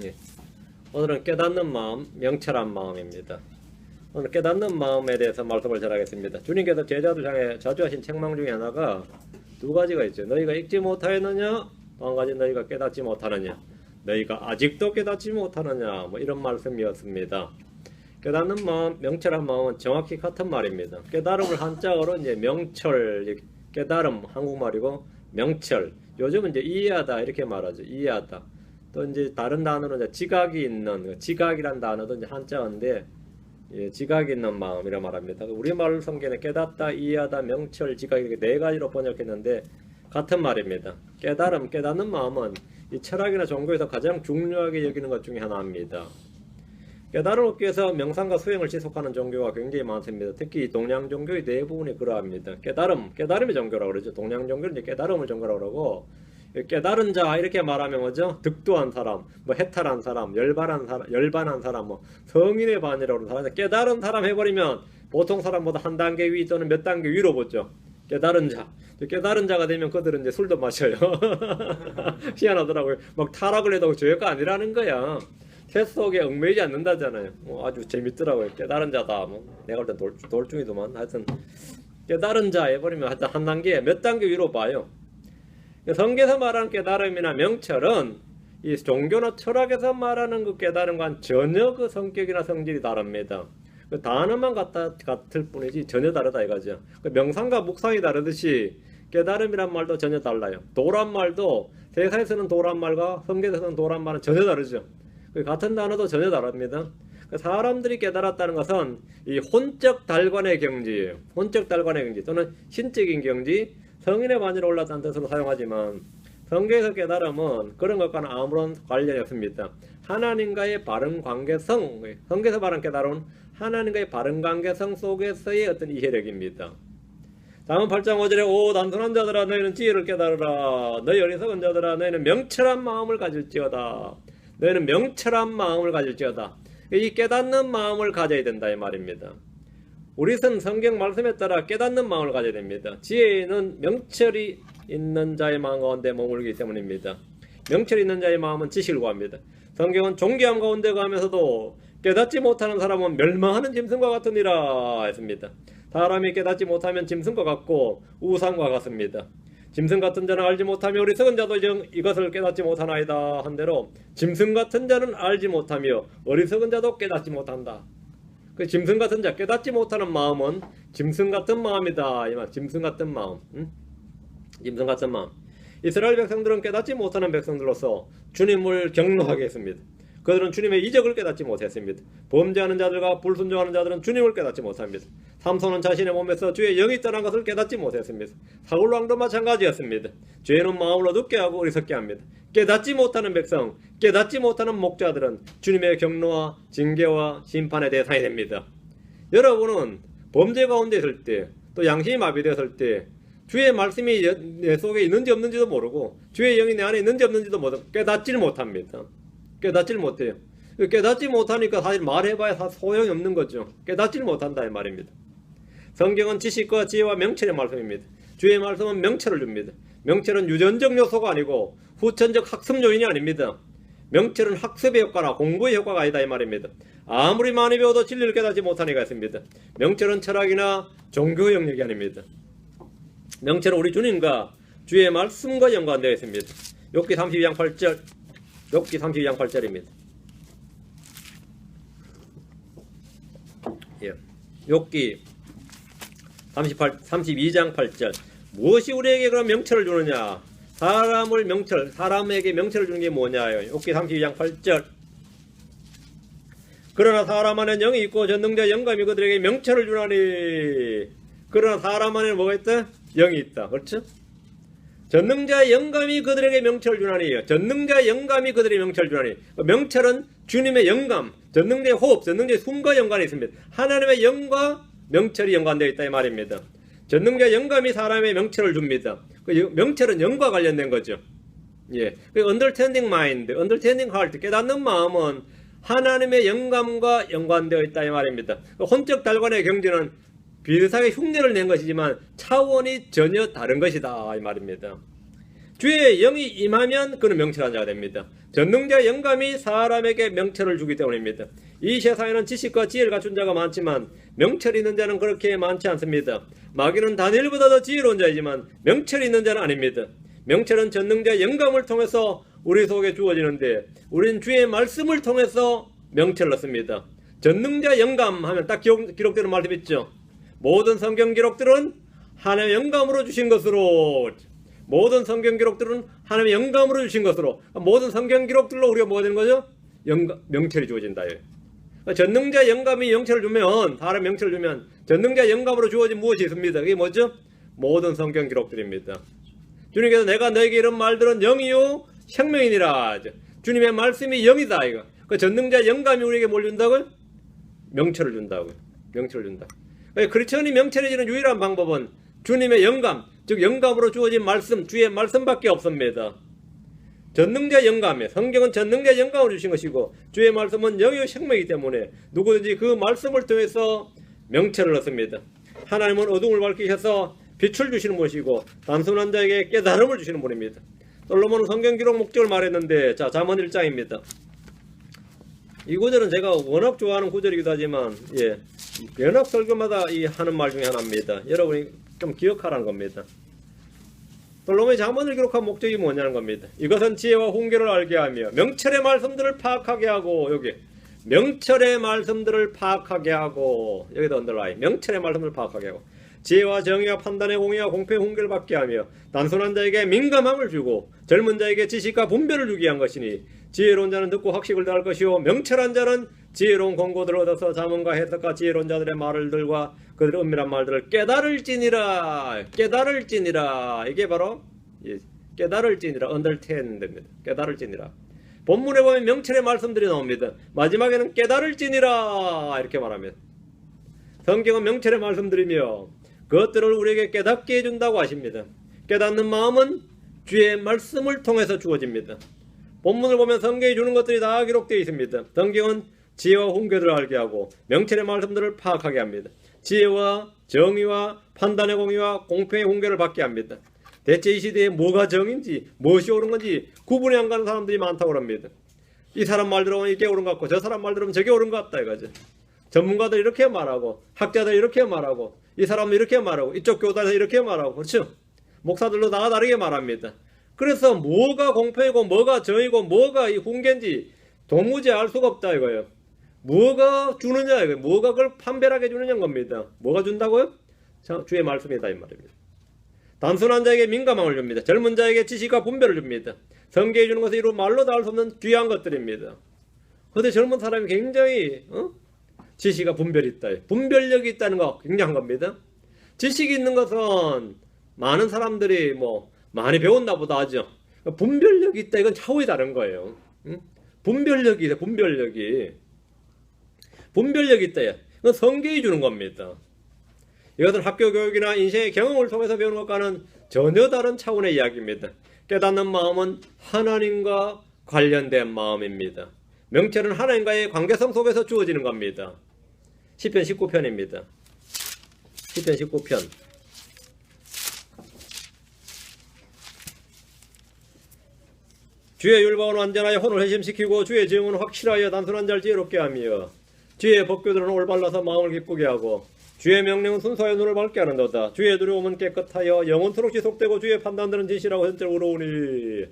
예. 오늘은 깨닫는 마음, 명철한 마음입니다. 오늘 깨닫는 마음에 대해서 말씀을 전하겠습니다. 주님께서 제자들 향해 자주 하신 책망 중에 하나가 두 가지가 있죠. 너희가 읽지 못하였느냐, 또 한 가지 너희가 깨닫지 못하느냐, 너희가 아직도 깨닫지 못하느냐, 뭐 이런 말씀이었습니다. 깨닫는 마음, 명철한 마음은 정확히 같은 말입니다. 깨달음을 한자어로 이제 명철, 깨달음 한국말이고 명철. 요즘은 이제 이해하다 이렇게 말하죠. 이해하다. 또 이제 다른 단어로 이제 지각이 있는, 지각이란 단어도 이제 한자어인데, 예, 지각이 있는 마음이라 말합니다. 우리말 성경에 깨닫다, 이해하다, 명철, 지각 이렇게 네 가지로 번역했는데 같은 말입니다. 깨달음, 깨닫는 마음은 이 철학이나 종교에서 가장 중요하게 여기는 것 중에 하나입니다. 깨달음을 얻기 위해서 명상과 수행을 지속하는 종교가 굉장히 많습니다. 특히 동양 종교의 대부분이 그러합니다. 깨달음이 종교라고 그러죠. 동양 종교는 이제 깨달음을 종교라고 그러고, 깨달은 자 이렇게 말하면 뭐죠? 득도한 사람, 뭐 해탈한 사람, 열반한 사람, 뭐 성인의 반이라고 그러는 사람, 깨달은 사람 해버리면 보통 사람보다 한 단계 위 또는 몇 단계 위로 보죠. 깨달은 자. 깨달은 자가 되면 그들은 이제 술도 마셔요. 희한하더라고요. 막 타락을 해도 죄가 아니라는 거야. 태 속에 얽매이지 않는다잖아요. 아주 재밌더라고요. 깨달은 자다. 뭐 내가 볼 땐 돌중이더만. 하여튼 깨달은 자 해버리면 하여튼 한 단계, 몇 단계 위로 봐요. 성경에서 말하는 깨달음이나 명철은 이 종교나 철학에서 말하는 그 깨달음과는 전혀 그 성격이나 성질이 다릅니다. 그 단어만 같을 뿐이지 전혀 다르다 이거죠. 그 명상과 묵상이 다르듯이 깨달음이란 말도 전혀 달라요. 도란 말도 세상에서는 도란 말과 성경에서는 도란 말은 전혀 다르죠. 그 같은 단어도 전혀 다릅니다. 사람들이 깨달았다는 것은 이 혼적 달관의 경지예요. 혼적 달관의 경지 또는 신적인 경지, 성인의 반지로 올랐다는 뜻으로 사용하지만 성경에서 깨달음은 그런 것과는 아무런 관련이 없습니다. 하나님과의 바른 관계성, 성경에서 말하는 깨달음은 하나님과의 바른 관계성 속에서의 어떤 이해력입니다. 다음 8장 5절에 오 단순한 자들아 너희는 지혜를 깨달으라. 너희 어리석은 자들아 너희는 명철한 마음을 가질지어다. 너희는 명철한 마음을 가질지어다. 이 깨닫는 마음을 가져야 된다 이 말입니다. 우리는 성경 말씀에 따라 깨닫는 마음을 가져야 됩니다. 지혜는 명철이 있는 자의 마음 가운데 머물기 때문입니다. 명철이 있는 자의 마음은 지식을 구합니다. 성경은 존귀함 가운데 가면서도 깨닫지 못하는 사람은 멸망하는 짐승과 같으니라 했습니다. 사람이 깨닫지 못하면 짐승과 같고 우상과 같습니다. 짐승 같은 자는 알지 못하며 어리석은 자도 이것을 깨닫지 못하나이다 한 대로 짐승 같은 자는 알지 못하며 어리석은 자도 깨닫지 못한다. 그 짐승 같은 자, 깨닫지 못하는 마음은 짐승 같은 마음이다. 이 말, 짐승 같은 마음. 짐승 같은 마음. 이스라엘 백성들은 깨닫지 못하는 백성들로서 주님을 경노하게 했습니다. 그들은 주님의 이적을 깨닫지 못했습니다. 범죄하는 자들과 불순종하는 자들은 주님을 깨닫지 못합니다. 삼손은 자신의 몸에서 주의 영이 있다는 것을 깨닫지 못했습니다. 사울 왕도 마찬가지였습니다. 죄는 마음을 어둡게 하고 어리석게 합니다. 깨닫지 못하는 백성, 깨닫지 못하는 목자들은 주님의 경노와 징계와 심판의 대상이 됩니다. 여러분은 범죄 가운데 있을 때, 또 양심이 마비되었을 때 주의 말씀이 내 속에 있는지 없는지도 모르고 주의 영이 내 안에 있는지 없는지도 모르고 깨닫지를 못합니다. 깨닫지를 못해요. 깨닫지 못하니까 사실 말해봐야 소용이 없는 거죠. 깨닫지를 못한다 이 말입니다. 성경은 지식과 지혜와 명철의 말씀입니다. 주의 말씀은 명철을 줍니다. 명철은 유전적 요소가 아니고 후천적 학습 요인이 아닙니다. 명철은 학습의 효과나 공부의 효과가 아니다 이 말입니다. 아무리 많이 배워도 진리를 깨닫지 못하는 이가 있습니다. 명철은 철학이나 종교의 영역이 아닙니다. 명철은 우리 주님과 주의 말씀과 연관되어 있습니다. 욥기 32장 8절, 욥기 32장 8절입니다. 예. 욥기 32장 8절. 무엇이 우리에게 그런 명철을 주느냐? 사람에게 명철을 주는 게 뭐냐요? 욥기 32장 8절. 그러나 사람 안에는 영이 있고 전능자 영감이 그들에게 명철을 주나니. 그러나 사람 안에는 뭐가 있다? 영이 있다. 그렇죠? 전능자의 영감이 그들에게 명철을 주나니. 전능자의 영감이 그들에게 명철을 주나니. 명철은 주님의 영감, 전능자의 호흡, 전능자의 숨과 연관이 있습니다. 하나님의 영과 명철이 연관되어 있다 이 말입니다. 전능자의 영감이 사람의 명철을 줍니다. 명철은 영과 관련된 거죠. 예. understanding mind, understanding heart, 깨닫는 마음은 하나님의 영감과 연관되어 있다 이 말입니다. 혼적 달관의 경지는 비슷하게 흉내를 낸 것이지만 차원이 전혀 다른 것이다 이 말입니다. 주의 영이 임하면 그는 명철한 자가 됩니다. 전능자 영감이 사람에게 명철을 주기 때문입니다. 이 세상에는 지식과 지혜를 갖춘 자가 많지만 명철이 있는 자는 그렇게 많지 않습니다. 마귀는 다니엘보다 더 지혜로운 자이지만 명철이 있는 자는 아닙니다. 명철은 전능자 영감을 통해서 우리 속에 주어지는데 우리는 주의 말씀을 통해서 명철을 얻습니다. 전능자 영감 하면 딱 기록되는 말씀 있죠. 모든 성경 기록들은 하나님의 영감으로 주신 것으로, 모든 성경 기록들은 하나님의 영감으로 주신 것으로, 모든 성경 기록들로 우리가 뭐가 되는 거죠? 명철이 주어진다. 전능자 영감이 명철을 주면, 사람 명철을 주면 전능자 영감으로 주어진 무엇이 있습니다. 그게 뭐죠? 모든 성경 기록들입니다. 주님께서 내가 너에게 이런 말들은 영이요 생명이니라. 주님의 말씀이 영이다. 이거. 그 전능자 영감이 우리에게 뭘 준다고요? 명철을 준다고요. 명철을 준다. 크리스천이 명철해지는 유일한 방법은 주님의 영감, 즉 영감으로 주어진 말씀, 주의 말씀밖에 없습니다. 전능자 영감에, 성경은 전능자 영감을 주신 것이고 주의 말씀은 영이요 생명이기 때문에 누구든지 그 말씀을 통해서 명철을 얻습니다. 하나님은 어둠을 밝히셔서 빛을 주시는 분이시고 단순한 자에게 깨달음을 주시는 분입니다. 솔로몬은 성경 기록 목적을 말했는데, 자, 잠언 1장입니다. 이 구절은 제가 워낙 좋아하는 구절이기도 하지만, 연합 설교마다 하는 말 중에 하나입니다. 여러분이 좀 기억하라는 겁니다. 솔로몬이 잠언을 기록한 목적이 뭐냐는 겁니다. 이것은 지혜와 훈계를 알게 하며 명철의 말씀들을 파악하게 하고, 여기 명철의 말씀들을 파악하게 하고, 여기도 언더라인, 명철의 말씀들을 파악하게 하고, 지혜와 정의와 판단의 공의와 공평의 훈계를 받게 하며 단순한 자에게 민감함을 주고 젊은 자에게 지식과 분별을 주게 한 것이니, 지혜로운 자는 듣고 학식을 더할 것이요 명철한 자는 지혜로운 권고들을 얻어서 자문과 해석과 지혜로운 자들의 말들과 그들의 은밀한 말들을 깨달을지니라. 깨달을지니라. 이게 바로 깨달을지니라. understand입니다. 깨달을지니라. 본문에 보면 명철의 말씀들이 나옵니다. 마지막에는 깨달을지니라 이렇게 말합니다. 성경은 명철의 말씀들이며 그것들을 우리에게 깨닫게 해준다고 하십니다. 깨닫는 마음은 주의 말씀을 통해서 주어집니다. 본문을 보면 성경이 주는 것들이 다 기록되어 있습니다. 성경은 지혜와 훈계들을 알게 하고 명철의 말씀들을 파악하게 합니다. 지혜와 정의와 판단의 공의와 공평의 훈계를 받게 합니다. 대체 이 시대에 뭐가 정인지 무엇이 옳은 건지 구분이 안 가는 사람들이 많다고 합니다. 이 사람 말 들으면 이게 옳은 것 같고 저 사람 말 들으면 저게 옳은 것 같다 이거죠. 전문가들 이렇게 말하고 학자들 이렇게 말하고 이 사람은 이렇게 말하고 이쪽 교단에서 이렇게 말하고, 그렇죠? 목사들도 다 다르게 말합니다. 그래서 뭐가 공평이고 뭐가 정의고 뭐가 이 훈계인지 도무지 알 수가 없다 이거예요. 뭐가 주느냐 이거예요. 뭐가 그걸 판별하게 주느냐는 겁니다. 뭐가 준다고요? 자, 주의 말씀이다 이 말입니다. 단순한 자에게 민감함을 줍니다. 젊은 자에게 지식과 분별을 줍니다. 성경이 주는 것은 이루 말로도 알 수 없는 귀한 것들입니다. 그런데 젊은 사람이 굉장히 지식과 분별이 있다. 분별력이 있다는 거 굉장한 겁니다. 지식이 있는 것은 많은 사람들이 많이 배웠나 보다 하죠. 분별력이 있다. 이건 차원이 다른 거예요. 분별력이 있다. 분별력이 있다. 이건 성경이 주는 겁니다. 이것은 학교 교육이나 인생의 경험을 통해서 배우는 것과는 전혀 다른 차원의 이야기입니다. 깨닫는 마음은 하나님과 관련된 마음입니다. 명철은 하나님과의 관계성 속에서 주어지는 겁니다. 시편 19편입니다. 시편 19편. 주의 율법은 완전하여 혼을 회심시키고 주의 증언은 확실하여 단순한 자를 지혜롭게 하며 주의 법규들은 올바라서 마음을 기쁘게 하고 주의 명령은 순수하여 눈을 밝게 하는도다. 주의 두려움은 깨끗하여 영원토록 지속되고 주의 판단들은 진실하고 현재로 우러오니.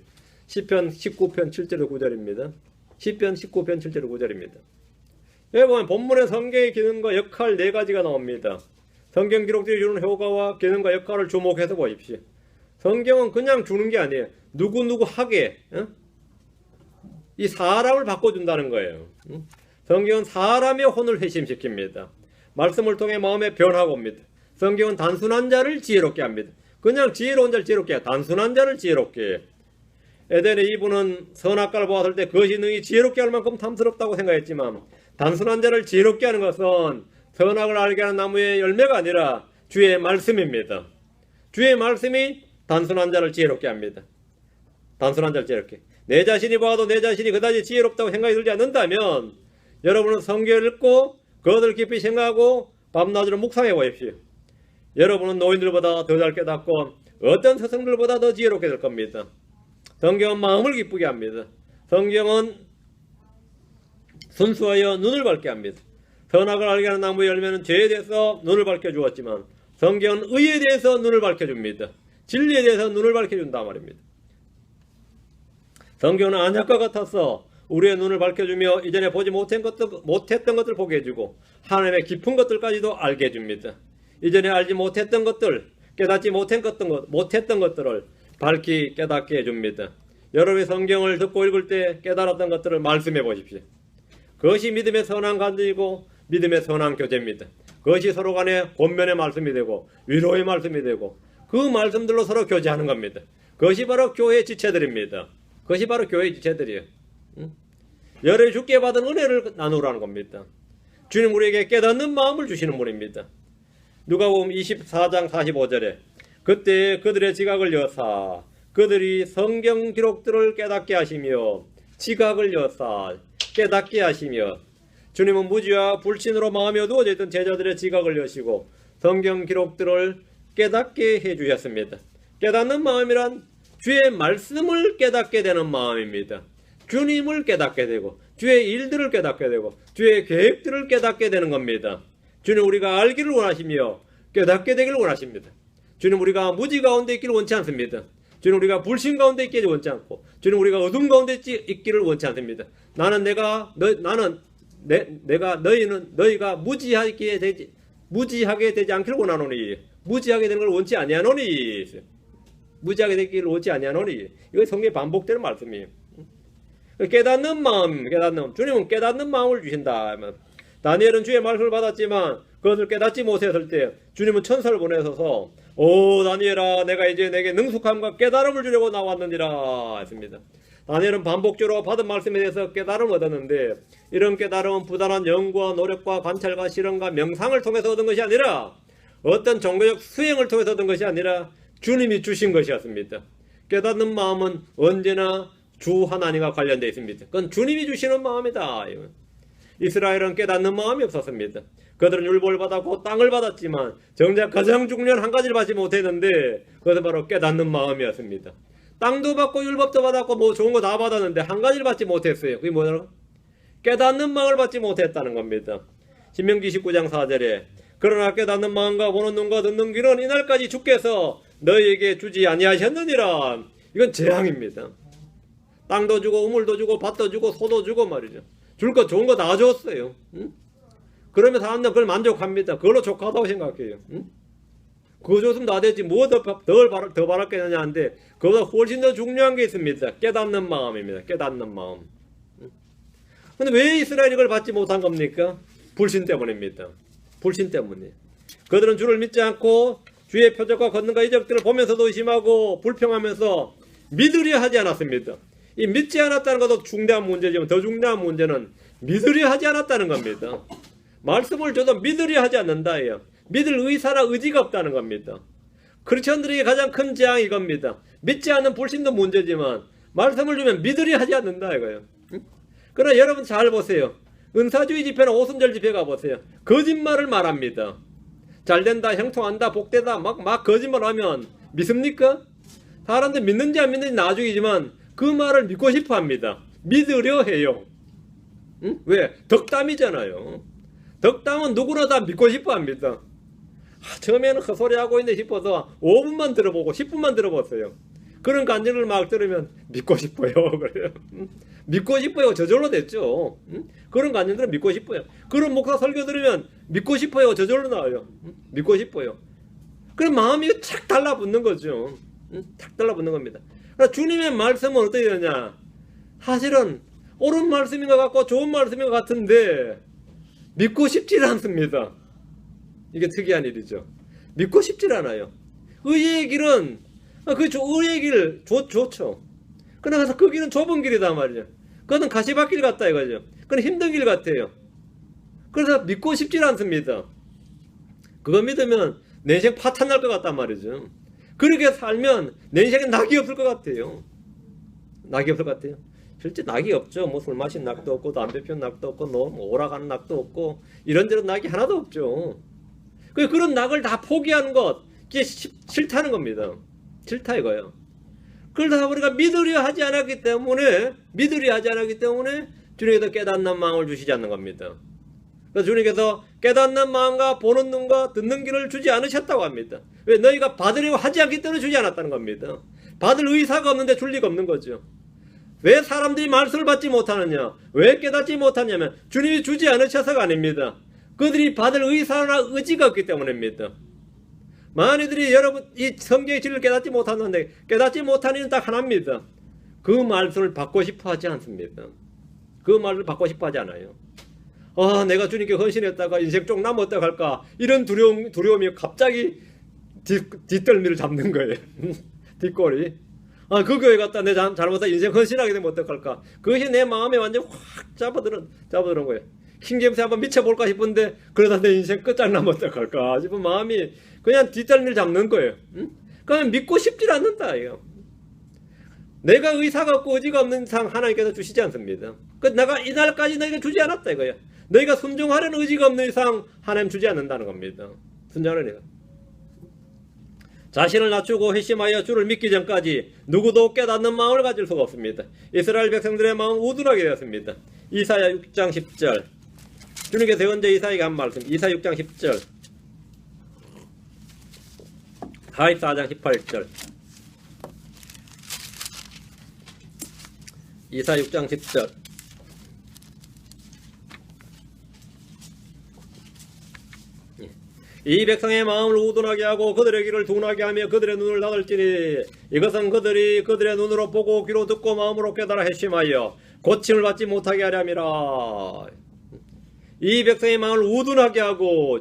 시편 19편 7절 9절입니다. 시편 19편 7절 9절입니다. 여기 보면 본문의 성경의 기능과 역할 4가지가 나옵니다. 성경 기록들이 주는 효과와 기능과 역할을 주목해서 보십시오. 성경은 그냥 주는 게 아니에요. 누구누구하게 이 사람을 바꿔준다는 거예요. 성경은 사람의 혼을 회심시킵니다. 말씀을 통해 마음의 변화가 옵니다. 성경은 단순한 자를 지혜롭게 합니다. 그냥 지혜로운 자를 지혜롭게 해요. 단순한 자를 지혜롭게 해요. 에덴의 이브는 선악과를 보았을 때 그것이 능히 지혜롭게 할 만큼 탐스럽다고 생각했지만 단순한 자를 지혜롭게 하는 것은 선악을 알게 하는 나무의 열매가 아니라 주의 말씀입니다. 주의 말씀이 단순한 자를 지혜롭게 합니다. 단순한 자를 지혜롭게. 내 자신이 봐도 내 자신이 그다지 지혜롭다고 생각이 들지 않는다면 여러분은 성경을 읽고 그것을 깊이 생각하고 밤낮으로 묵상해 보십시오. 여러분은 노인들보다 더 잘 깨닫고 어떤 스승들보다 더 지혜롭게 될 겁니다. 성경은 마음을 기쁘게 합니다. 성경은 순수하여 눈을 밝게 합니다. 선악을 알게 하는 나무의 열매는 죄에 대해서 눈을 밝혀주었지만 성경은 의에 대해서 눈을 밝혀줍니다. 진리에 대해서 눈을 밝혀준다 말입니다. 성경은 안약과 같아서 우리의 눈을 밝혀주며 이전에 보지 못했던 것들 보게 해주고 하나님의 깊은 것들까지도 알게 해줍니다. 이전에 알지 못했던 것들, 깨닫지 못했던 것들을 밝히 깨닫게 해줍니다. 여러분이 성경을 듣고 읽을 때 깨달았던 것들을 말씀해 보십시오. 그것이 믿음의 선한 간증이고 믿음의 선한 교제입니다. 그것이 서로 간에 권면의 말씀이 되고 위로의 말씀이 되고 그 말씀들로 서로 교제하는 겁니다. 그것이 바로 교회의 지체들입니다. 그것이 바로 교회의 지체들이에요. 여러분이 주께 받은 은혜를 나누라는 겁니다. 주님 우리에게 깨닫는 마음을 주시는 분입니다. 누가복음 24장 45절에 그때 그들의 지각을 여사 그들이 성경 기록들을 깨닫게 하시며 지각을 여사 깨닫게 하시며 주님은 무지와 불신으로 마음이 어두워져 있던 제자들의 지각을 여시고 성경 기록들을 깨닫게 해주셨습니다. 깨닫는 마음이란 주의 말씀을 깨닫게 되는 마음입니다. 주님을 깨닫게 되고 주의 일들을 깨닫게 되고 주의 계획들을 깨닫게 되는 겁니다. 주님 우리가 알기를 원하시며 깨닫게 되기를 원하십니다. 주님 우리가 무지 가운데 있기를 원치 않습니다. 주님 우리가 불신 가운데 있기를 원치 않고 주님 우리가 어둠 가운데 있기를 원치 않습니다. 너희가 무지하게 되지 않기를 원하노니 무지하게 되는 걸 원치 아니하노니 무지하게 되기를 원치 아니하노니 이거 성경에 반복되는 말씀이에요. 깨닫는 마음, 주님은 깨닫는 마음을 주신다. 다니엘은 주의 말씀을 받았지만 그것을 깨닫지 못했을 때 주님은 천사를 보내셔서 오 다니엘아 내가 이제 내게 능숙함과 깨달음을 주려고 나왔느니라 했습니다. 다니엘은 반복적으로 받은 말씀에 대해서 깨달음을 얻었는데 이런 깨달음은 부단한 연구와 노력과 관찰과 실험과 명상을 통해서 얻은 것이 아니라 어떤 종교적 수행을 통해서 얻은 것이 아니라 주님이 주신 것이었습니다. 깨닫는 마음은 언제나 주 하나님과 관련되어 있습니다. 그건 주님이 주시는 마음이다. 이스라엘은 깨닫는 마음이 없었습니다. 그들은 율법을 받았고 땅을 받았지만 정작 가장 중요한 한 가지를 받지 못했는데 그것은 바로 깨닫는 마음이었습니다. 땅도 받고 율법도 받았고 뭐 좋은 거 다 받았는데 한 가지를 받지 못했어요. 그게 뭐냐고? 깨닫는 마음을 받지 못했다는 겁니다. 신명기 19장 4절에 그러나 깨닫는 마음과 보는 눈과 듣는 귀는 이날까지 주께서 너희에게 주지 아니하셨느니라. 이건 재앙입니다. 땅도 주고 우물도 주고 밭도 주고 소도 주고 말이죠. 줄 거 좋은 거 다 줬어요. 응? 그러면 사람들은 그걸 만족합니다. 그걸로 족하다고 생각해요. 응? 그거 줬으면 다 되지 뭐 더 바랐겠느냐 하는데 그보다 훨씬 더 중요한 게 있습니다. 깨닫는 마음입니다. 깨닫는 마음. 근데 왜 이스라엘이 이걸 받지 못한 겁니까? 불신 때문입니다. 불신 때문에. 그들은 주를 믿지 않고 주의 표적과 권능과 이적들을 보면서도 의심하고 불평하면서 믿으려 하지 않았습니다. 이 믿지 않았다는 것도 중대한 문제지만 더 중대한 문제는 믿으려 하지 않았다는 겁니다. 말씀을 줘도 믿으려 하지 않는다예요. 믿을 의사나 의지가 없다는 겁니다. 크리스천들에게 가장 큰 재앙이 이겁니다. 믿지 않는 불신도 문제지만 말씀을 주면 믿으려 하지 않는다 이거예요. 그러나 여러분 잘 보세요. 은사주의 집회나 오순절 집회 가보세요. 거짓말을 말합니다. 잘된다, 형통한다, 복되다 막 거짓말하면 믿습니까? 사람들 믿는지 안 믿는지 나중이지만 그 말을 믿고 싶어 합니다. 믿으려 해요. 응? 왜? 덕담이잖아요. 덕담은 누구나 다 믿고 싶어 합니다. 처음에는 헛소리하고 있네 싶어서 5분만 들어보고 10분만 들어봤어요. 그런 간증을 막 들으면 믿고 싶어요. 그래요. 믿고 싶어요. 저절로 됐죠. 그런 간증들은 믿고 싶어요. 그런 목사 설교 들으면 믿고 싶어요. 저절로 나와요. 믿고 싶어요. 그럼 마음이 착 달라붙는 거죠. 착 달라붙는 겁니다. 그러니까 주님의 말씀은 어떻게 되느냐? 사실은 옳은 말씀인 것 같고 좋은 말씀인 것 같은데 믿고 싶지 않습니다. 이게 특이한 일이죠. 믿고 싶지 않아요. 의의 길은 의의 길 좋죠. 그러나 그 길은 좁은 길이다 말이죠. 그것은 가시밭길 같다 이거죠. 그건 힘든 길 같아요. 그래서 믿고 싶지 않습니다. 그거 믿으면 내 인생 파탄 날 것 같단 말이죠. 그렇게 살면 내 인생에 낙이 없을 것 같아요. 낙이 없을 것 같아요. 실제 낙이 없죠. 뭐 술 마신 낙도 없고 담배 피운 낙도 없고 뭐 오락하는 낙도 없고 이런저런 낙이 하나도 없죠. 그런 낙을 다 포기하는 것 이게 싫다는 겁니다. 싫다 이거예요. 그러다 보니까 믿으려 하지 않았기 때문에 주님께서 깨닫는 마음을 주시지 않는 겁니다. 그래서 주님께서 깨닫는 마음과 보는 눈과 듣는 귀를 주지 않으셨다고 합니다. 왜? 너희가 받으려고 하지 않기 때문에 주지 않았다는 겁니다. 받을 의사가 없는데 줄 리가 없는 거죠. 왜 사람들이 말씀을 받지 못하느냐? 왜 깨닫지 못하냐면 주님이 주지 않으셔서가 아닙니다. 그들이 받을 의사나 의지가 없기 때문입니다. 많이들이 여러분 이 성경의 진리를 깨닫지 못하는데 깨닫지 못하는 이유는 딱 하나입니다. 그 말씀을 받고 싶어 하지 않습니다. 그 말을 받고 싶어 하지 않아요. 내가 주님께 헌신했다가 인생 쪽 남았다 할까 이런 두려움이 갑자기 뒷덜미를 잡는 거예요. 뒷골이. 그 교회 갔다 내 잘못해서 인생 헌신하게 되면 어떡할까? 그것이 내 마음에 완전 확 잡아들은 거예요. 킹제임스 한번 미쳐볼까 싶은데 그러다 내 인생 끝장나면 어떡할까 싶은 마음이 그냥 뒷덜미를 잡는 거예요. 그냥 믿고 싶질 않는다 이거. 내가 의사가 없고 의지가 없는 이상 하나님께서 주시지 않습니다. 내가 이날까지 너희가 주지 않았다 이거예요. 너희가 순종하려는 의지가 없는 이상 하나님 주지 않는다는 겁니다. 순종하려니까. 자신을 낮추고 회심하여 주를 믿기 전까지 누구도 깨닫는 마음을 가질 수가 없습니다. 이스라엘 백성들의 마음은 우둔하게 되었습니다. 이사야 6장 10절 주님께서 언제 이사야에게 한 말씀 이사야 6장 10절 44장 18절 이사야 6장 10절 이 백성의 마음을 우둔하게 하고 그들의 귀를 둔하게 하며 그들의 눈을 닫을지니 이것은 그들이 그들의 눈으로 보고 귀로 듣고 마음으로 깨달아 회심하여 고침을 받지 못하게 하려 함이라. 이 백성의 마음을 우둔하게 하고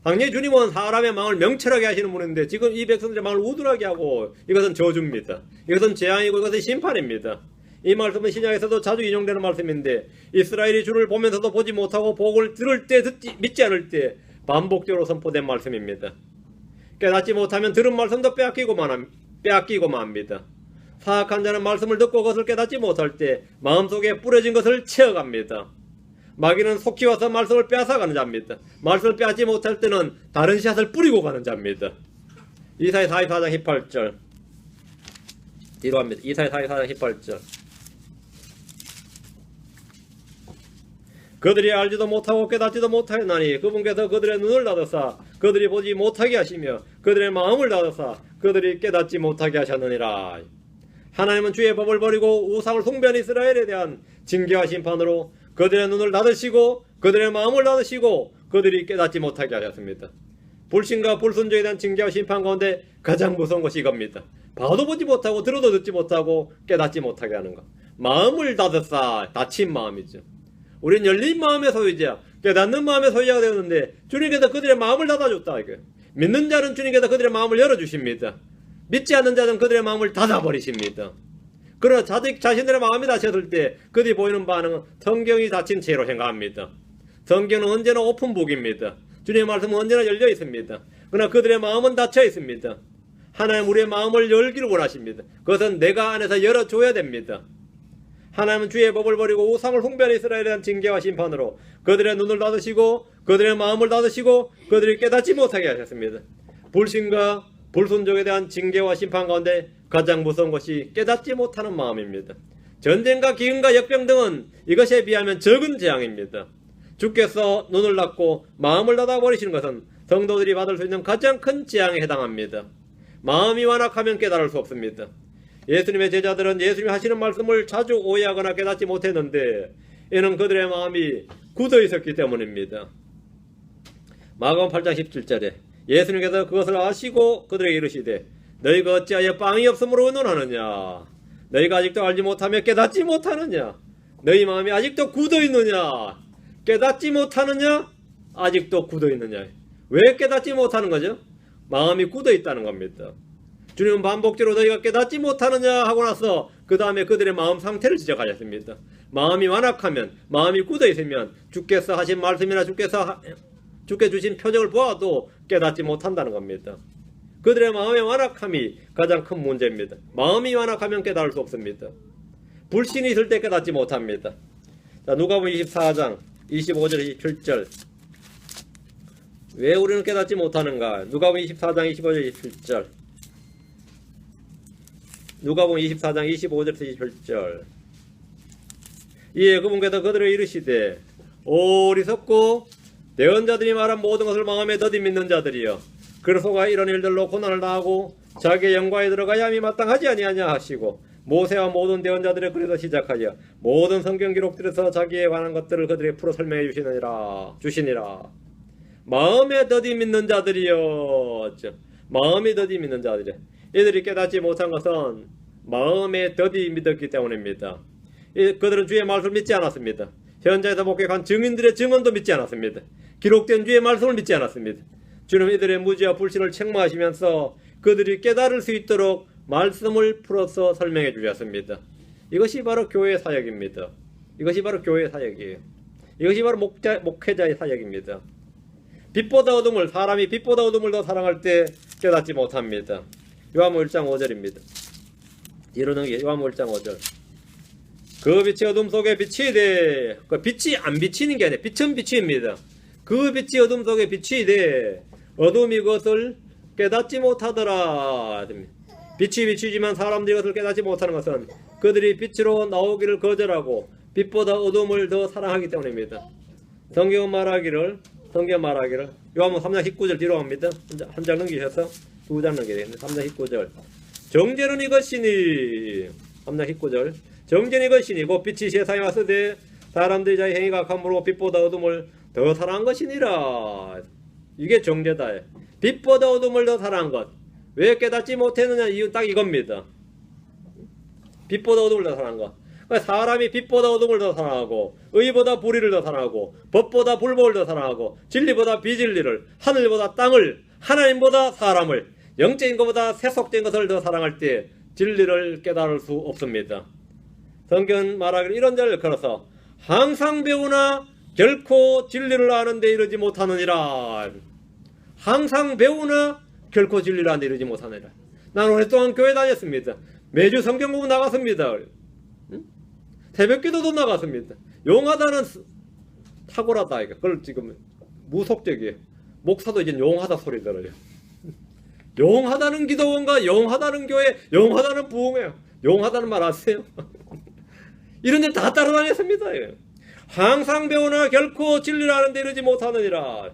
당연히 주님은 사람의 마음을 명철하게 하시는 분인데 지금 이 백성들의 마음을 우둔하게 하고 이것은 저주입니다. 이것은 재앙이고 이것은 심판입니다. 이 말씀은 신약에서도 자주 인용되는 말씀인데 이스라엘이 주를 보면서도 보지 못하고 복을 들을 때 믿지 않을 때 반복적으로 선포된 말씀입니다. 깨닫지 못하면 들은 말씀도 빼앗기고만 합니다. 사악한 자는 말씀을 듣고 그것을 깨닫지 못할 때 마음속에 뿌려진 것을 채워갑니다. 마귀는 속히 와서 말씀을 빼앗아가는 자입니다. 말씀을 빼앗지 못할 때는 다른 씨앗을 뿌리고 가는 자입니다. 이사야 44장 18절 뒤로 합니다. 이사야 44장 18절 그들이 알지도 못하고 깨닫지도 못하였나니 그분께서 그들의 눈을 닫으사 그들이 보지 못하게 하시며 그들의 마음을 닫으사 그들이 깨닫지 못하게 하셨느니라. 하나님은 주의 법을 버리고 우상을 숭배한 이스라엘에 대한 징계와 심판으로 그들의 눈을 닫으시고 그들의 마음을 닫으시고 그들이 깨닫지 못하게 하셨습니다. 불신과 불순종에 대한 징계와 심판 가운데 가장 무서운 것이 이겁니다. 봐도 보지 못하고 들어도 듣지 못하고 깨닫지 못하게 하는 것. 마음을 닫으사 닫힌 마음이죠. 우리는 열린 마음의 소유자, 깨닫는 마음의 소유자가 되었는데 주님께서 그들의 마음을 닫아줬다. 이거예요. 믿는 자는 주님께서 그들의 마음을 열어주십니다. 믿지 않는 자는 그들의 마음을 닫아버리십니다. 그러나 자신들의 마음이 닫혔을 때 그들이 보이는 반응은 성경이 닫힌 채로 생각합니다. 성경은 언제나 오픈북입니다. 주님의 말씀은 언제나 열려 있습니다. 그러나 그들의 마음은 닫혀 있습니다. 하나님 우리의 마음을 열기를 원하십니다. 그것은 내가 안에서 열어줘야 됩니다. 하나님은 주의 법을 버리고 우상을 숭배한 이스라엘에 대한 징계와 심판으로 그들의 눈을 닫으시고 그들의 마음을 닫으시고 그들이 깨닫지 못하게 하셨습니다. 불신과 불순종에 대한 징계와 심판 가운데 가장 무서운 것이 깨닫지 못하는 마음입니다. 전쟁과 기근과 역병 등은 이것에 비하면 적은 재앙입니다. 주께서 눈을 닫고 마음을 닫아버리시는 것은 성도들이 받을 수 있는 가장 큰 재앙에 해당합니다. 마음이 완악하면 깨달을 수 없습니다. 예수님의 제자들은 예수님이 하시는 말씀을 자주 오해하거나 깨닫지 못했는데 이는 그들의 마음이 굳어 있었기 때문입니다. 마가복음 8장 17절에 예수님께서 그것을 아시고 그들에게 이르시되 너희가 어찌하여 빵이 없음으로 의논하느냐 너희가 아직도 알지 못하며 깨닫지 못하느냐 너희 마음이 아직도 굳어 있느냐 깨닫지 못하느냐 아직도 굳어 있느냐 왜 깨닫지 못하는 거죠? 마음이 굳어 있다는 겁니다. 주님은 반복적으로 너희가 깨닫지 못하느냐 하고 나서 그 다음에 그들의 마음 상태를 지적하셨습니다. 마음이 완악하면 마음이 굳어 있으면 주께서 하신 말씀이나 주께 주신 표적을 보아도 깨닫지 못한다는 겁니다. 그들의 마음의 완악함이 가장 큰 문제입니다. 마음이 완악하면 깨달을 수 없습니다. 불신이 있을 때 깨닫지 못합니다. 자, 누가복음 24장 25절 27절 왜 우리는 깨닫지 못하는가? 누가복음 24장 25절 27절 누가복음 24장 25절에서 27절. 이에 그분께서 그들에게 이르시되 어리석고 대언자들이 말한 모든 것을 마음에 더디 믿는 자들이여, 그리스도가 이런 일들로 고난을 당하고 자기의 영광에 들어가야 함이 마땅하지 아니하냐 하시고, 모세와 모든 대언자들의 글에서 시작하여 모든 성경 기록들에서 자기에 관한 것들을 그들에게 풀어 설명해 주시니라. 마음에 더디 믿는 자들이여. 마음에 더디 믿는 자들이여. 이들이 깨닫지 못한 것은 마음에 더디 믿었기 때문입니다. 그들은 주의 말씀을 믿지 않았습니다. 현장에서 목격한 증인들의 증언도 믿지 않았습니다. 기록된 주의 말씀을 믿지 않았습니다. 주는 이들의 무지와 불신을 책망하시면서 그들이 깨달을 수 있도록 말씀을 풀어서 설명해 주셨습니다. 이것이 바로 교회의 사역입니다. 이것이 바로 교회의 사역이에요. 이것이 바로 목회자의 사역입니다. 사람이 빛보다 어둠을 더 사랑할 때 깨닫지 못합니다. 요한복음 1장 5절입니다. 뒤로 넘기게. 요한복음 1장 5절. 그 빛이 어둠 속에 비치되, 그 빛이 안 비치는 게 아니라 빛은 비치입니다. 그 빛이 어둠 속에 비치되 어둠이 그것을 깨닫지 못하더라. 빛이 비치지만 사람들이 그것을 깨닫지 못하는 것은 그들이 빛으로 나오기를 거절하고 빛보다 어둠을 더 사랑하기 때문입니다. 성경 말하기를 요한복음 3장 19절 뒤로 갑니다. 한 장 넘기셔서 2장 넘기게 되겠네. 3장 19절. 정죄는 이것이니, 3장 19절. 정죄는 이것이니 곧 빛이 세상에 왔으되 사람들이 자기 행위가 악함으로 빛보다 어둠을 더 사랑한 것이니라. 이게 정죄다. 빛보다 어둠을 더 사랑한 것. 왜 깨닫지 못했느냐? 이유 딱 이겁니다. 빛보다 어둠을 더 사랑한 것. 사람이 빛보다 어둠을 더 사랑하고, 의보다 불의를 더 사랑하고, 법보다 불법을 더 사랑하고, 진리보다 비진리를, 하늘보다 땅을, 하나님보다 사람을, 영적인 것보다 세속적인 것을 더 사랑할 때 진리를 깨달을 수 없습니다. 성경 말하기를 이런 자를 걸어서 항상 배우나 결코 진리를 아는 데 이르지 못하느니라. 항상 배우나 결코 진리를 아는 데 이르지 못하느니라. 나는 오랫동안 교회 다녔습니다. 매주 성경 공부 나갔습니다. 새벽기도도 나갔습니다. 용하다는 탁월하다. 그걸 지금 무속적이에요. 목사도 이제 용하다 소리 들어요. 용하다는 기도원과 용하다는 교회, 용하다는 부흥회요. 용하다는 말 아세요? 이런 데 다 따라다녔습니다. 항상 배우나 결코 진리를 아는 데 이르지 못하느니라.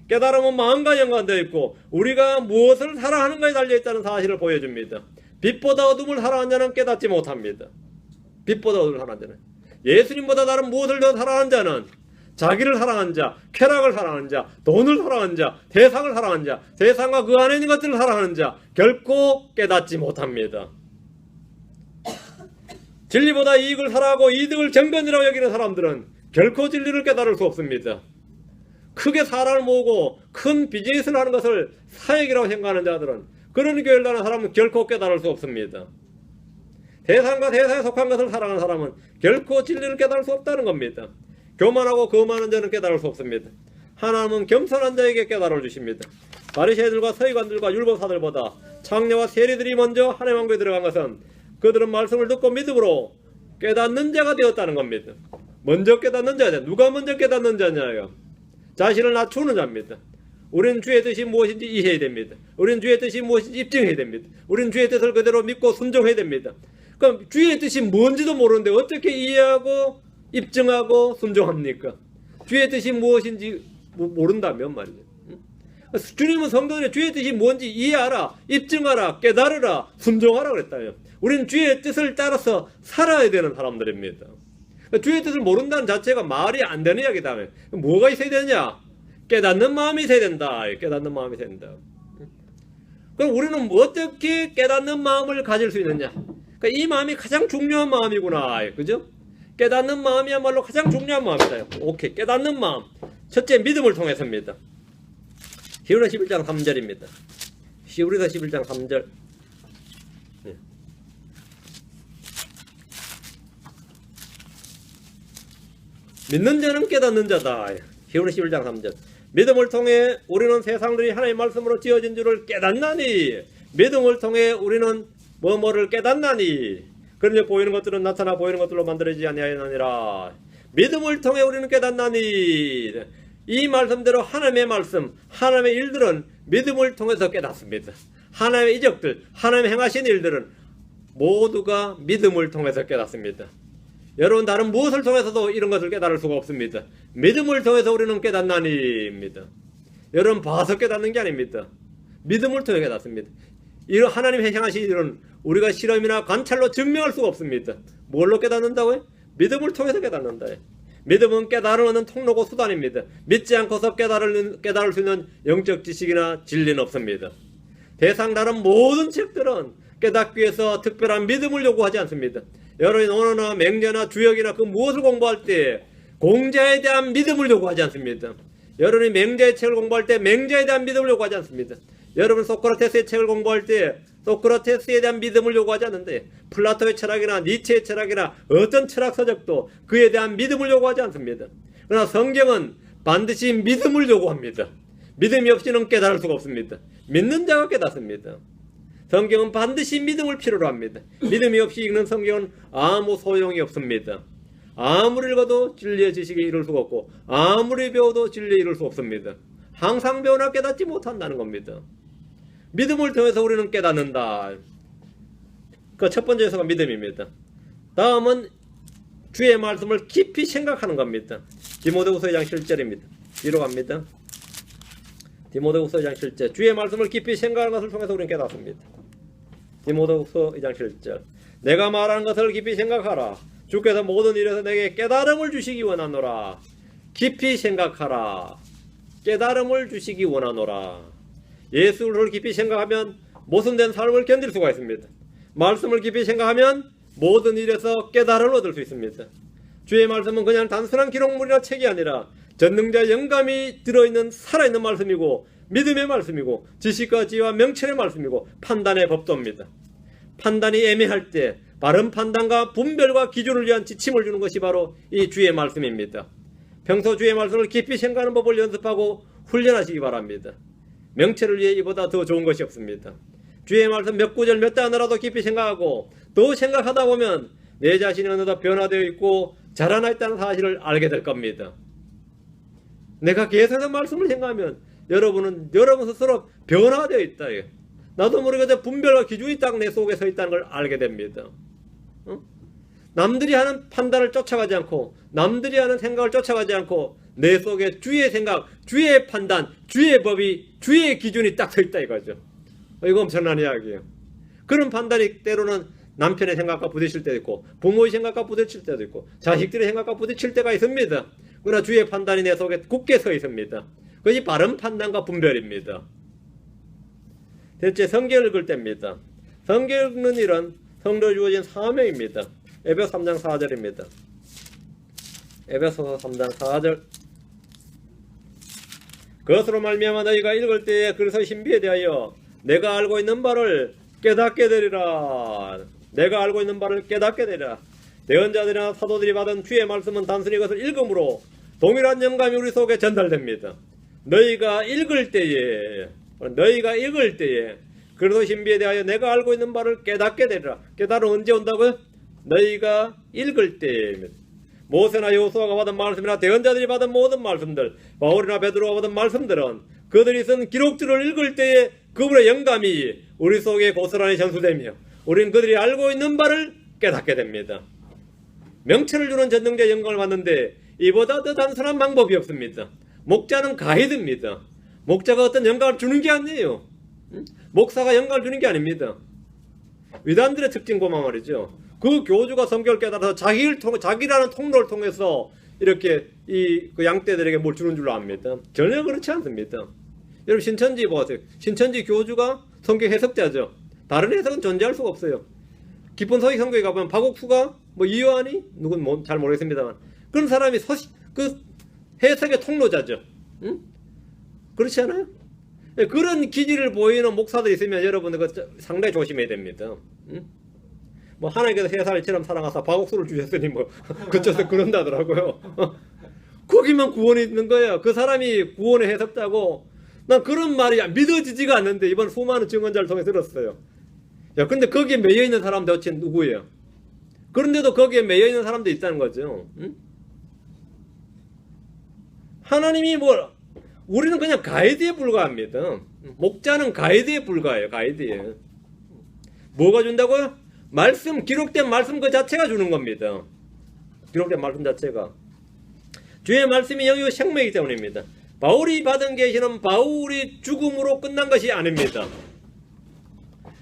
깨달음은 마음과 연관되어 있고 우리가 무엇을 사랑하는가에 달려있다는 사실을 보여줍니다. 빛보다 어둠을 사랑하는 자는 깨닫지 못합니다. 빛보다 어둠을 사랑하는 자는, 예수님보다 다른 무엇을 더 사랑하는 자는 자기를 사랑하는 자, 쾌락을 사랑하는 자, 돈을 사랑하는 자, 세상을 사랑하는 자, 세상과 그 안에 있는 것들을 사랑하는 자 결코 깨닫지 못합니다. 진리보다 이익을 사랑하고 이득을 정변이라고 여기는 사람들은 결코 진리를 깨달을 수 없습니다. 크게 사람을 모으고 큰 비즈니스를 하는 것을 사역이라고 생각하는 자들은, 그런 교회를 다니는 사람은 결코 깨달을 수 없습니다. 세상과 세상에 속한 것을 사랑하는 사람은 결코 진리를 깨달을 수 없다는 겁니다. 교만하고 거만한 자는 깨달을 수 없습니다. 하나님은 겸손한 자에게 깨달아 주십니다. 바리새인들과 서기관들과 율법사들보다 창녀와 세리들이 먼저 하나님 왕국에 들어간 것은 그들은 말씀을 듣고 믿음으로 깨닫는 자가 되었다는 겁니다. 먼저 깨닫는 자냐? 누가 먼저 깨닫는 자냐요? 자신을 낮추는 자입니다. 우리는 주의 뜻이 무엇인지 이해해야 됩니다. 우리는 주의 뜻이 무엇인지 입증해야 됩니다. 우리는 주의 뜻을 그대로 믿고 순종해야 됩니다. 그럼 주의 뜻이 뭔지도 모르는데 어떻게 이해하고 입증하고 순종합니까? 주의 뜻이 무엇인지 모른다면 말이죠. 주님은 성도들의 주의 뜻이 뭔지 이해하라, 입증하라, 깨달으라, 순종하라 그랬다요. 우리는 주의 뜻을 따라서 살아야 되는 사람들입니다. 주의 뜻을 모른다는 자체가 말이 안 되는 이야기다. 뭐가 있어야 되냐? 깨닫는 마음이 있어야 된다. 깨닫는 마음이 있어야 된다. 그럼 우리는 어떻게 깨닫는 마음을 가질 수 있느냐? 그러니까 이 마음이 가장 중요한 마음이구나. 그죠? 깨닫는 마음이야말로 가장 중요한 마음이다. 오케이. 깨닫는 마음. 첫째, 믿음을 통해서입니다. 히브리서 11장 3절입니다. 히브리서 11장 3절. 믿는 자는 깨닫는 자다. 히브리서 11장 3절. 믿음을 통해 우리는 세상들이 하나님의 말씀으로 지어진 줄을 깨닫나니, 믿음을 통해 우리는 뭐뭐를 깨닫나니, 그런데 보이는 것들은 나타나 보이는 것들로 만들어지지 아니하느니라. 믿음을 통해 우리는 깨닫나니, 이 말씀대로 하나님의 말씀, 하나님의 일들은 믿음을 통해서 깨닫습니다. 하나님의 이적들, 하나님의 행하신 일들은 모두가 믿음을 통해서 깨닫습니다. 여러분 다른 무엇을 통해서도 이런 것을 깨달을 수가 없습니다. 믿음을 통해서 우리는 깨닫나니입니다. 여러분 봐서 깨닫는 게 아닙니다. 믿음을 통해 깨닫습니다. 이런 하나님 행하신 일은 우리가 실험이나 관찰로 증명할 수가 없습니다. 뭘로 깨닫는다고요? 믿음을 통해서 깨닫는다. 믿음은 깨달음을 얻는 통로고 수단입니다. 믿지 않고서 깨달을 수 있는 영적 지식이나 진리는 없습니다. 세상 다른 모든 책들은 깨닫기 위해서 특별한 믿음을 요구하지 않습니다. 여러분이 언어나 맹자나 주역이나 그 무엇을 공부할 때 공자에 대한 믿음을 요구하지 않습니다. 여러분이 맹자의 책을 공부할 때 맹자에 대한 믿음을 요구하지 않습니다. 여러분 소크라테스의 책을 공부할 때 소크라테스에 대한 믿음을 요구하지 않는데 플라토의 철학이나 니체의 철학이나 어떤 철학 서적도 그에 대한 믿음을 요구하지 않습니다. 그러나 성경은 반드시 믿음을 요구합니다. 믿음이 없이는 깨달을 수가 없습니다. 믿는 자가 깨닫습니다. 성경은 반드시 믿음을 필요로 합니다. 믿음이 없이 읽는 성경은 아무 소용이 없습니다. 아무리 읽어도 진리의 지식에 이를 수가 없고 아무리 배워도 진리에 이를 수 없습니다. 항상 배우나 깨닫지 못한다는 겁니다. 믿음을 통해서 우리는 깨닫는다. 그 첫 번째 요소가 믿음입니다. 다음은 주의 말씀을 깊이 생각하는 겁니다. 디모데후서 2장 7절입니다. 뒤로 갑니다. 디모데후서 2장 7절. 주의 말씀을 깊이 생각하는 것을 통해서 우리는 깨닫습니다. 디모데후서 2장 7절. 내가 말하는 것을 깊이 생각하라. 주께서 모든 일에서 내게 깨달음을 주시기 원하노라. 깊이 생각하라. 깨달음을 주시기 원하노라. 예수를 깊이 생각하면 모순된 삶을 견딜 수가 있습니다. 말씀을 깊이 생각하면 모든 일에서 깨달음을 얻을 수 있습니다. 주의 말씀은 그냥 단순한 기록물이나 책이 아니라 전능자의 영감이 들어있는 살아있는 말씀이고 믿음의 말씀이고 지식과 지혜와 명철의 말씀이고 판단의 법도입니다. 판단이 애매할 때 바른 판단과 분별과 기준을 위한 지침을 주는 것이 바로 이 주의 말씀입니다. 평소 주의 말씀을 깊이 생각하는 법을 연습하고 훈련하시기 바랍니다. 명철을 위해 이보다 더 좋은 것이 없습니다. 주의 말씀 몇 구절 몇 단어라도 깊이 생각하고 또 생각하다 보면 내 자신이 어느덧 변화되어 있고 자라나 있다는 사실을 알게 될 겁니다. 내가 계속해서 말씀을 생각하면 여러분 스스로 변화되어 있다. 나도 모르게 분별과 기준이 딱 내 속에 서 있다는 걸 알게 됩니다. 남들이 하는 판단을 쫓아가지 않고 남들이 하는 생각을 쫓아가지 않고 내 속에 주의 생각, 주의 판단, 주의 법이, 주의 기준이 딱 서 있다 이거죠. 이거 엄청난 이야기예요. 그런 판단이 때로는 남편의 생각과 부딪힐 때도 있고 부모의 생각과 부딪힐 때도 있고 자식들의 생각과 부딪힐 때가 있습니다. 그러나 주의 판단이 내 속에 굳게 서 있습니다. 그것이 바른 판단과 분별입니다. 대체 성경을 읽을 때입니다. 성경을 읽는 일은 성도에 주어진 사명입니다. 에베소 3장 4절입니다. 에베소 3장 4절. 그것으로 말미암아 너희가 읽을 때에 그리스도 신비에 대하여 내가 알고 있는 바를 깨닫게 되리라. 내가 알고 있는 바를 깨닫게 되리라. 대언자들이나 사도들이 받은 주의 말씀은 단순히 그것을 읽음으로 동일한 영감이 우리 속에 전달됩니다. 너희가 읽을 때에 그리스도 신비에 대하여 내가 알고 있는 바를 깨닫게 되리라. 깨달음 언제 온다고요? 너희가 읽을 때입니다. 모세나 여호수아가 받은 말씀이나 대언자들이 받은 모든 말씀들, 바울이나 베드로가 받은 말씀들은 그들이 쓴 기록들을 읽을 때에 그분의 영감이 우리 속에 고스란히 전수되며 우리는 그들이 알고 있는 바를 깨닫게 됩니다. 명철을 주는 전능자의 영감을 받는데 이보다 더 단순한 방법이 없습니다. 목자는 가이드입니다. 목자가 어떤 영감을 주는 게 아니에요. 목사가 영감을 주는 게 아닙니다. 위단들의 특징 보면 말이죠. 그 교주가 성경을 깨달아서 자기라는 통로를 통해서 이렇게 그 양떼들에게 뭘 주는 줄로 압니다. 전혀 그렇지 않습니다. 여러분 신천지 보세요. 신천지 교주가 성경 해석자죠. 다른 해석은 존재할 수가 없어요. 깊은 서기 성경에 가보면 박옥수가 이요한이 누군 잘 모르겠습니다만 그런 사람이 그 해석의 통로자죠. 응? 그렇지 않아요? 그런 기질을 보이는 목사들이 있으면 여러분들 상당히 조심해야 됩니다. 응? 하나님께서 세살처럼 사랑하사 박옥수를 주셨으니 그쪽에서 그런다더라고요. 거기만 구원이 있는 거예요. 그 사람이 구원의 해석자고 난 그런 말이 믿어지지가 않는데 이번 수많은 증언자를 통해 들었어요. 야, 근데 거기에 매여있는 사람 도대체 누구예요? 그런데도 거기에 매여있는 사람도 있다는 거죠. 응? 하나님이 우리는 그냥 가이드에 불과합니다. 목자는 가이드에 불과해요. 가이드에. 뭐가 준다고요? 말씀, 기록된 말씀 그 자체가 주는 겁니다. 기록된 말씀 자체가. 주의 말씀이 영이요 생명이기 때문입니다. 바울이 받은 계시는 바울이 죽음으로 끝난 것이 아닙니다.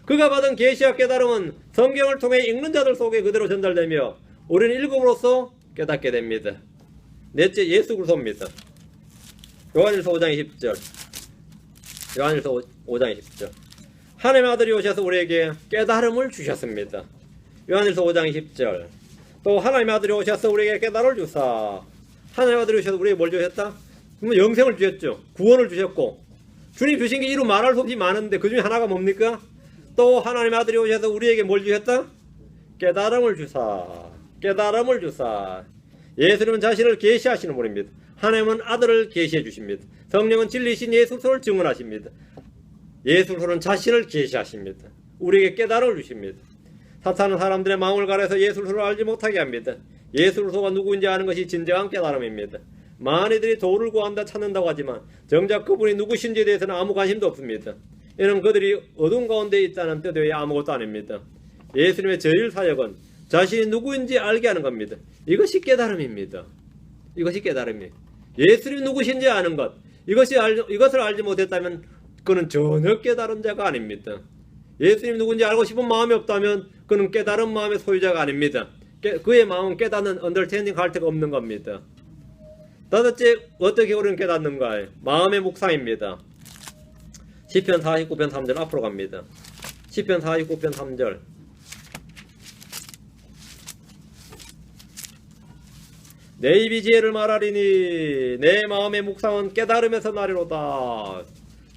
그가 받은 계시와 깨달음은 성경을 통해 읽는 자들 속에 그대로 전달되며 우리는 읽음으로써 깨닫게 됩니다. 넷째, 예수 그리스도입니다. 요한일서 5장 20절. 요한일서 5장 20절. 하나님의 아들이 오셔서 우리에게 깨달음을 주셨습니다. 요한일서 5장 20절. 또 하나님의 아들이 오셔서 우리에게 깨달음을 주사. 하나님의 아들이 오셔서 우리에게 뭘 주셨다? 영생을 주셨죠. 구원을 주셨고, 주님 주신 게 이루 말할 수 없이 많은데 그 중에 하나가 뭡니까? 또 하나님의 아들이 오셔서 우리에게 뭘 주셨다? 깨달음을 주사. 깨달음을 주사. 예수님은 자신을 계시하시는 분입니다. 하나님은 아들을 계시해 주십니다. 성령은 진리신 예수 그리스도를 증언하십니다. 예수 그리스도는 자신을 계시하십니다. 우리에게 깨달음을 주십니다. 사탄은 사람들의 마음을 가려서 예수 그리스도를 알지 못하게 합니다. 예수 그리스도가 누구인지 아는 것이 진정한 깨달음입니다. 많이들이 도를 구한다 찾는다고 하지만 정작 그분이 누구신지에 대해서는 아무 관심도 없습니다. 이는 그들이 어둠 가운데 있다는 뜻 외에 아무것도 아닙니다. 예수님의 제일 사역은 자신이 누구인지 알게 하는 겁니다. 이것이 깨달음입니다. 이것이 깨달음이에요. 예수님이 누구신지 아는 것, 이것을 알지 못했다면 그는 전혀 깨달은 자가 아닙니다. 예수님 누군지 알고 싶은 마음이 없다면 그는 깨달은 마음의 소유자가 아닙니다. 그의 마음은 깨닫는 언더스탠딩 할 데가 없는 겁니다. 다섯째, 어떻게 우리는 깨닫는가? 마음의 묵상입니다. 시편 49편 3절 앞으로 갑니다. 시편 49편 3절. 내 입이 지혜를 말하리니 내 마음의 묵상은 깨달음에서 나리로다.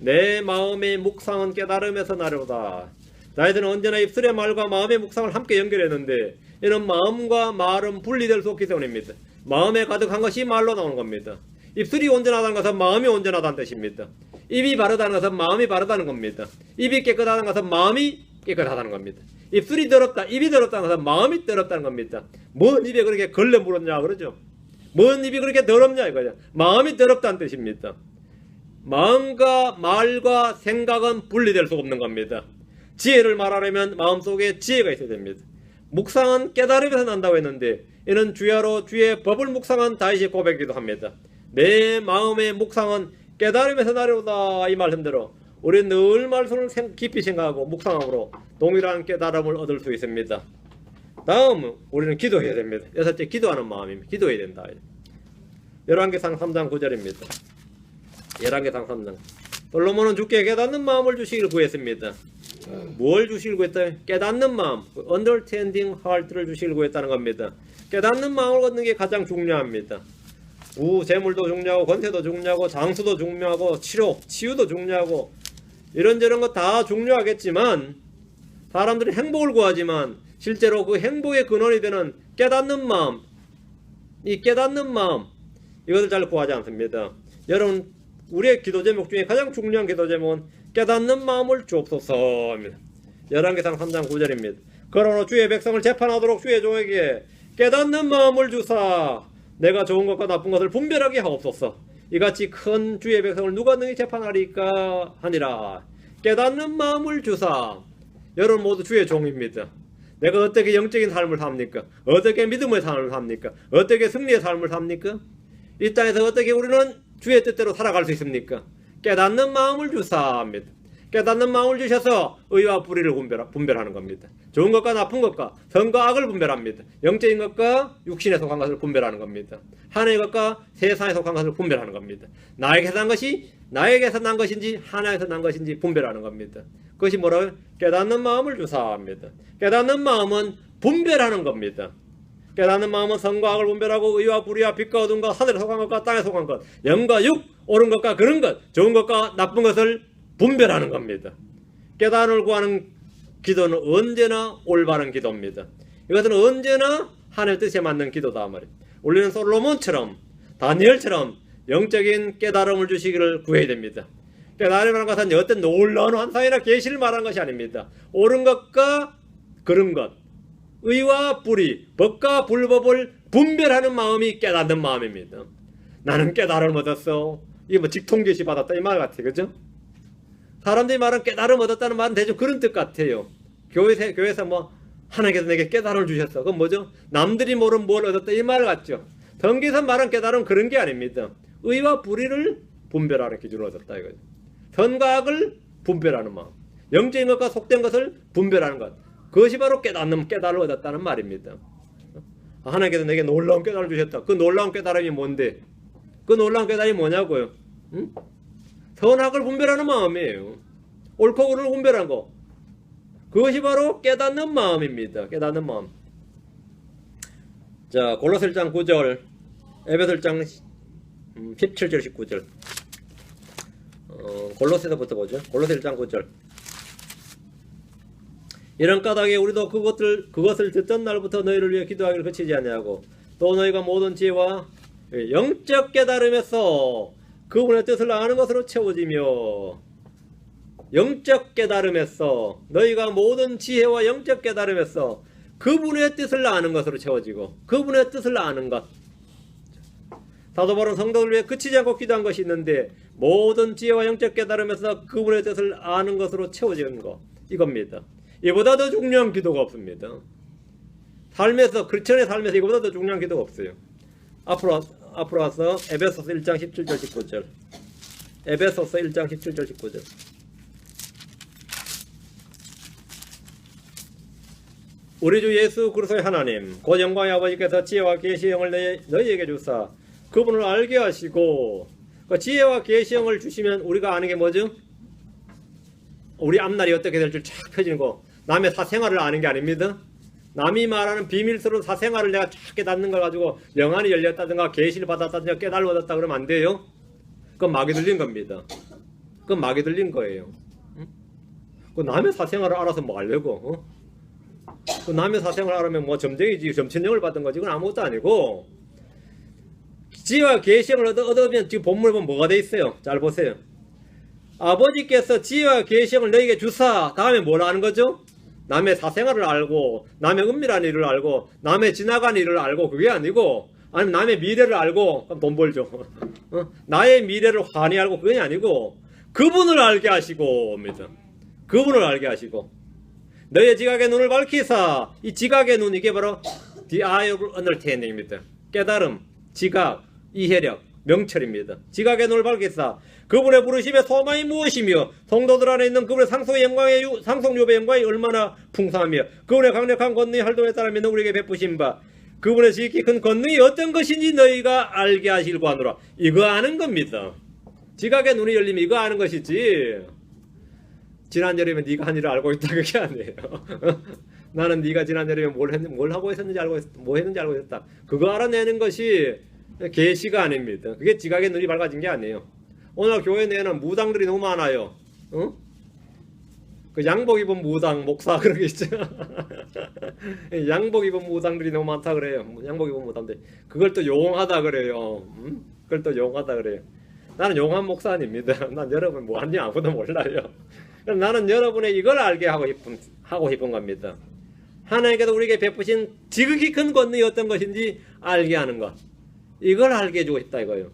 내 마음의 묵상은 깨달음에서 나리로다. 다윗은 언제나 입술의 말과 마음의 묵상을 함께 연결했는데 이는 마음과 말은 분리될 수 없기 때문입니다. 마음에 가득한 것이 말로 나오는 겁니다. 입술이 온전하다는 것은 마음이 온전하다는 뜻입니다. 입이 바르다는 것은 마음이 바르다는 겁니다. 입이 깨끗하다는 것은 마음이 깨끗하다는 겁니다. 입술이 더럽다, 입이 더럽다는 것은 마음이 더럽다는 겁니다. 뭔 입에 그렇게 걸레 물었냐 그러죠. 뭔 입이 그렇게 더럽냐 이거죠. 마음이 더럽다는 뜻입니다. 마음과 말과 생각은 분리될 수 없는 겁니다. 지혜를 말하려면 마음속에 지혜가 있어야 됩니다. 묵상은 깨달음에서 난다고 했는데 이는 주야로 주의 법을 묵상한 다윗의 고백이기도 합니다. 내 마음의 묵상은 깨달음에서 나려오다. 이 말씀대로 우리는 늘 말씀을 깊이 생각하고 묵상함으로 동일한 깨달음을 얻을 수 있습니다. 다음 우리는 기도해야 됩니다. 여섯째, 기도하는 마음입니다. 기도해야 된다. 열왕기상 3장 9절입니다. 열왕기상 3장. 솔로몬은 주께 깨닫는 마음을 주시기를 구했습니다. 뭘 주시기를 구했다? 깨닫는 마음, understanding heart를 주시기를 구했다는 겁니다. 깨닫는 마음을 얻는 게 가장 중요합니다. 재물도 중요하고 권세도 중요하고 장수도 중요하고 치유도 중요하고 이런저런 거 다 중요하겠지만 사람들이 행복을 구하지만 실제로 그 행복의 근원이 되는 깨닫는 마음, 이 깨닫는 마음 이것을 잘 구하지 않습니다. 여러분 우리의 기도 제목 중에 가장 중요한 기도 제목은 깨닫는 마음을 주옵소서입니다. 열왕기상 3장 9절입니다. 그러므로 주의 백성을 재판하도록 주의 종에게 깨닫는 마음을 주사 내가 좋은 것과 나쁜 것을 분별하게 하옵소서. 이같이 큰 주의 백성을 누가 능히 재판하리까 하니라. 깨닫는 마음을 주사. 여러분 모두 주의 종입니다. 내가 어떻게 영적인 삶을 삽니까? 어떻게 믿음의 삶을 삽니까? 어떻게 승리의 삶을 삽니까? 이 땅에서 어떻게 우리는 주의 뜻대로 살아갈 수 있습니까? 깨닫는 마음을 주사합니다. 깨닫는 마음을 주셔서 의와 불의를 분별하는 겁니다. 좋은 것과 나쁜 것과 선과 악을 분별합니다. 영적인 것과 육신에 속한 것을 분별하는 겁니다. 하나님의 것과 세상에 속한 것을 분별하는 겁니다. 나에게서 난 것인지 하나님에서 난 것인지 분별하는 겁니다. 그것이 뭐라고요? 깨닫는 마음을 주사합니다. 깨닫는 마음은 분별하는 겁니다. 깨닫는 마음은 선과 악을 분별하고 의와 불의와 빛과 어둠과 하늘에 속한 것과 땅에 속한 것, 영과 육, 옳은 것과 그른 것, 좋은 것과 나쁜 것을 분별하는 겁니다. 깨달음을 구하는 기도는 언제나 올바른 기도입니다. 이것은 언제나 하나님의 뜻에 맞는 기도다 말이에요. 우리는 솔로몬처럼 다니엘처럼 영적인 깨달음을 주시기를 구해야 됩니다. 깨달음이라는 것은 어떤 놀라운 환상이나 계시를 말하는 것이 아닙니다. 옳은 것과 그른 것, 의와 불의, 법과 불법을 분별하는 마음이 깨닫는 마음입니다. 나는 깨달음을 얻었어. 이게 뭐 직통계시 받았다 이 말 같아요. 그죠? 사람들이 말하는 깨달음 얻었다는 말은 대충 그런 뜻 같아요. 교회에서 뭐 하나님께서 내게 깨달음을 주셨어. 그건 뭐죠? 남들이 모르는 뭘 얻었다 이 말 같죠. 성경에서 말한 깨달음은 그런 게 아닙니다. 의와 불의를 분별하는 기준을 얻었다 이거죠. 선과 악을 분별하는 마음, 영적인 것과 속된 것을 분별하는 것, 그것이 바로 깨달음을 얻었다는 말입니다. 하나님께서 내게 놀라운 깨달음을 주셨다. 그 놀라운 깨달음이 뭔데? 그 놀라운 깨달음이 뭐냐고요? 응? 선악을 분별하는 마음이에요. 옳고 그름을 분별하는 거. 그것이 바로 깨닫는 마음입니다. 깨닫는 마음. 자, 골로새 1장 9절, 에베소 1장 17절 19절. 골로새서부터 보죠. 골로새 1장 9절. 이런 까닭에 우리도 그것을 듣던 날부터 너희를 위해 기도하기를 그치지 아니하고 또 너희가 모든 지혜와 영적 깨달음에서 그분의 뜻을 아는 것으로 채워지며, 영적 깨달음에서 너희가 모든 지혜와 영적 깨달음에서 그분의 뜻을 아는 것으로 채워지고, 그분의 뜻을 아는 것. 사도 바울은 성도들 위해 그치지 않고 기도한 것이 있는데 모든 지혜와 영적 깨달음에서 그분의 뜻을 아는 것으로 채워지는 것, 이겁니다. 이보다 더 중요한 기도가 없습니다. 삶에서, 크리스천의 삶에서 이보다 더 중요한 기도가 없어요. 앞으로 와서 에베소서 1장 17절 19절. 에베소서 1장 17절 19절. 우리 주 예수 그리스도의 하나님 곧 영광의 아버지께서 지혜와 계시의 영을 너희에게 주사 그분을 알게 하시고, 그 지혜와 계시의 영을 주시면 우리가 아는 게 뭐죠? 우리 앞날이 어떻게 될 줄 쫙 펴지는 거. 남의 사생활을 아는 게 아닙니다. 남이 말하는 비밀스러운 사생활을 내가 쫙 깨닫는 걸 가지고 영안이 열렸다든가 계시를 받았다든가 깨달음을 얻었다 그러면 안 돼요. 그건 마귀 들린 겁니다. 그건 마귀 들린 거예요. 그 남의 사생활을 알아서 뭐 하려고? 그 남의 사생활을 알으면 뭐 점쟁이지, 점천령을 받은 거지. 그건 아무것도 아니고, 지혜와 계시를 얻으면 지금 본문을 보면 뭐가 돼 있어요? 잘 보세요. 아버지께서 지혜와 계시를 너에게 주사, 다음에 뭐라 하는 거죠? 남의 사생활을 알고, 남의 은밀한 일을 알고, 남의 지나간 일을 알고, 그게 아니고, 아니면 남의 미래를 알고, 그럼 돈 벌죠. 나의 미래를 환히 알고, 그게 아니고, 그분을 알게 하시고입니다. 그분을 알게 하시고, 너의 지각의 눈을 밝히사. 이 지각의 눈, 이게 바로 the eye of understanding입니다. 깨달음, 지각, 이해력, 명철입니다. 지각의 눈을 밝히사. 그분의 부르심의 소망이 무엇이며 성도들 안에 있는 그분의 상속유배의 영광이 얼마나 풍성하며 그분의 강력한 권능의 활동에 따라 믿는 우리에게 베푸신 바 그분의 지극히 큰 권능이 어떤 것인지 너희가 알게 하시려고 하노라. 이거 아는 겁니다. 지각의 눈이 열리면 이거 아는 것이지, 지난 여름에 네가 한 일을 알고 있다 그게 아니에요. 나는 네가 지난 여름에 뭘 하고 있었는지 알고 뭐 했는지 알고 있었다. 그거 알아내는 것이 계시가 아닙니다. 그게 지각의 눈이 밝아진 게 아니에요. 오늘 교회 내에는 무당들이 너무 많아요. 그 양복 입은 무당, 목사 그런 게 있죠. 양복 입은 무당들이 너무 많다 그래요. 양복 입은 무당들. 그걸 또 용하다 그래요. 그걸 또 용하다 그래요. 나는 용한 목사 아닙니다. 난 여러분 뭐 하는지 아무도 몰라요. 나는 여러분의 이걸 알게 하고 싶은 겁니다. 하나님께서 우리에게 베푸신 지극히 큰 권능이 어떤 것인지 알게 하는 것. 이걸 알게 해주고 싶다 이거예요.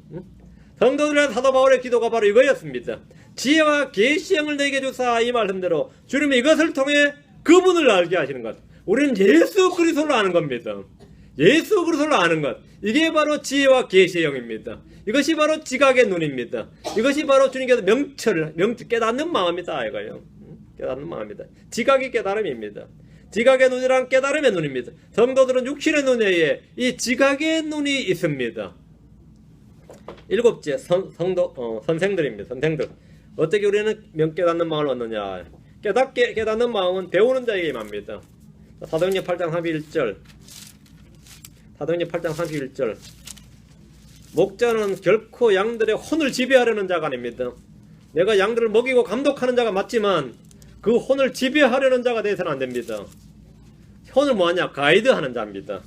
성도들의 사도 바울의 기도가 바로 이거였습니다. 지혜와 계시형을 너에게 주사. 이 말씀대로 주님이 이것을 통해 그분을 알게 하시는 것. 우리는 예수 그리스도를 아는 겁니다. 예수 그리스도를 아는 것. 이게 바로 지혜와 계시의 영입니다. 이것이 바로 지각의 눈입니다. 이것이 바로 주님께서 깨닫는 마음이다 이거예요. 깨닫는 마음이다. 지각이 깨달음입니다. 지각의 눈이란 깨달음의 눈입니다. 성도들은 육신의 눈에 의해 이 지각의 눈이 있습니다. 일곱째 선생들입니다. 선생들. 어떻게 우리는 깨닫는 마음을 얻느냐? 깨닫는 마음은 배우는 자에게 임합니다. 사도행전 8장 31절. 사도행전 8장 31절. 목자는 결코 양들의 혼을 지배하려는 자가 아닙니다. 내가 양들을 먹이고 감독하는 자가 맞지만 그 혼을 지배하려는 자가 되어서는 안 됩니다. 혼을 뭐하냐? 가이드하는 자입니다.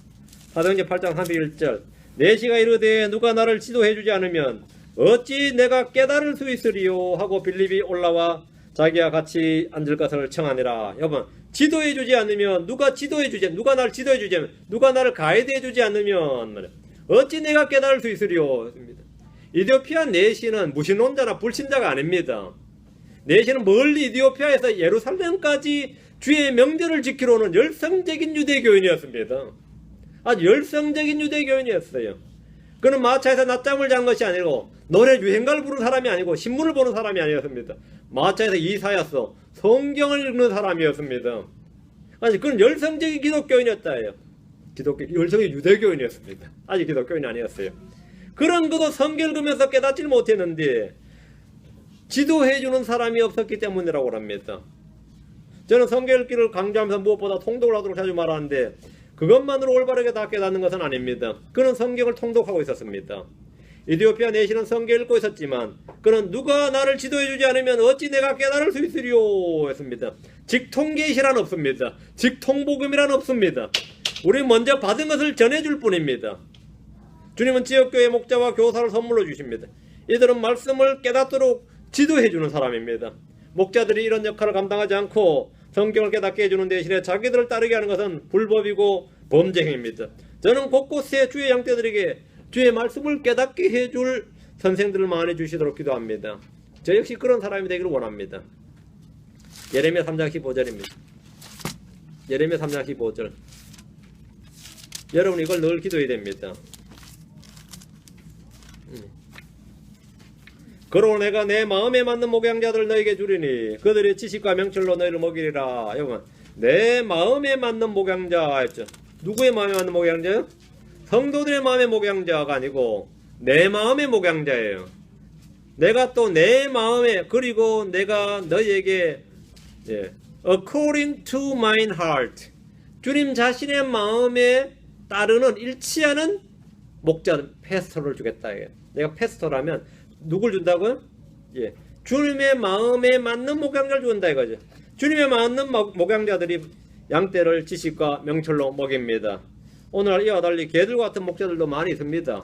사도행전 8장 31절. 내시가 이르되 누가 나를 지도해주지 않으면 어찌 내가 깨달을 수 있으리요 하고 빌립이 올라와 자기와 같이 앉을 것을 청하니라. 여러분, 지도해주지 않으면 누가 나를 지도해주지 않으면, 누가 나를 가이드해주지 않으면 어찌 내가 깨달을 수 있으리요. 이디오피아 내시는 무신론자나 불신자가 아닙니다. 내시는 멀리 이디오피아에서 예루살렘까지 주의 명절을 지키러 오는 열성적인 유대교인이었습니다. 아주 열성적인 유대교인이었어요. 그는 마차에서 낮잠을 잔 것이 아니고 노래 유행가를 부르는 사람이 아니고 신문을 보는 사람이 아니었습니다. 마차에서 이사였어. 성경을 읽는 사람이었습니다. 아니 그는 열성적인 기독교인이었다예요. 열성의 유대교인이었습니다. 아직 기독교인이 아니었어요. 그런 그도 성경을 읽으면서 깨닫지 못했는데 지도해주는 사람이 없었기 때문이라고 합니다. 저는 성경 읽기를 강조하면서 무엇보다 통독을 하도록 자주 말하는데 그것만으로 올바르게 다 깨닫는 것은 아닙니다. 그는 성경을 통독하고 있었습니다. 이디오피아 내시는 성경을 읽고 있었지만 그는 누가 나를 지도해주지 않으면 어찌 내가 깨달을 수 있으리요 했습니다. 직통계시란 없습니다. 직통복음이란 없습니다. 우리 먼저 받은 것을 전해줄 뿐입니다. 주님은 지역교회 목자와 교사를 선물로 주십니다. 이들은 말씀을 깨닫도록 지도해주는 사람입니다. 목자들이 이런 역할을 감당하지 않고 성경을 깨닫게 해주는 대신에 자기들을 따르게 하는 것은 불법이고 범죄행위입니다. 저는 곳곳에 주의 양떼들에게 주의 말씀을 깨닫게 해줄 선생들을 많이 주시도록 기도합니다. 저 역시 그런 사람이 되기를 원합니다. 예레미야 3장 15절입니다. 예레미야 3장 15절. 여러분 이걸 늘 기도해야 됩니다. 그러므로 내가 내 마음에 맞는 목양자들을 너에게 주리니 그들의 지식과 명철로 너희를 먹이리라. 여러분 내 마음에 맞는 목양자 했죠. 누구의 마음에 맞는 목양자요? 성도들의 마음의 목양자가 아니고 내 마음의 목양자예요. 내가 또 내 마음에 그리고 내가 너희에게 according to mine heart 주님 자신의 마음에 따르는 일치하는 목자 패스토를 주겠다. 내가 패스토라면 누굴 준다고요? 주님의 마음에 맞는 목양자를 준다 이거죠. 주님의 맞는 목양자들이 양떼를 지식과 명철로 먹입니다. 오늘날 이와 달리 개들과 같은 목자들도 많이 있습니다.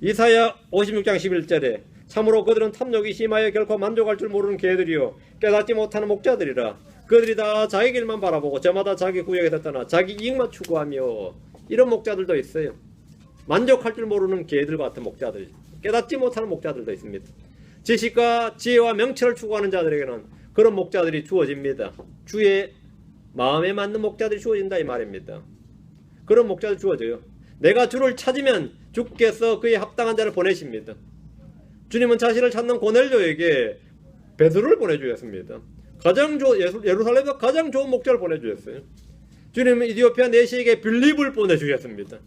이사야 56장 11절에 참으로 그들은 탐욕이 심하여 결코 만족할 줄 모르는 개들이요 깨닫지 못하는 목자들이라. 그들이 다 자기 길만 바라보고 저마다 자기 구역에서 떠나 자기 이익만 추구하며. 이런 목자들도 있어요. 만족할 줄 모르는 개들 같은 목자들, 깨닫지 못하는 목자들도 있습니다. 지식과 지혜와 명철을 추구하는 자들에게는 그런 목자들이 주어집니다. 주의 마음에 맞는 목자들이 주어진다 이 말입니다. 그런 목자들 주어져요. 내가 주를 찾으면 주께서 그에 합당한 자를 보내십니다. 주님은 자신을 찾는 고넬료에게 베드로를 보내주셨습니다. 예루살렘에서 가장 좋은 목자를 보내주셨어요. 주님은 이디오피아 내시에게 빌립을 보내주셨습니다.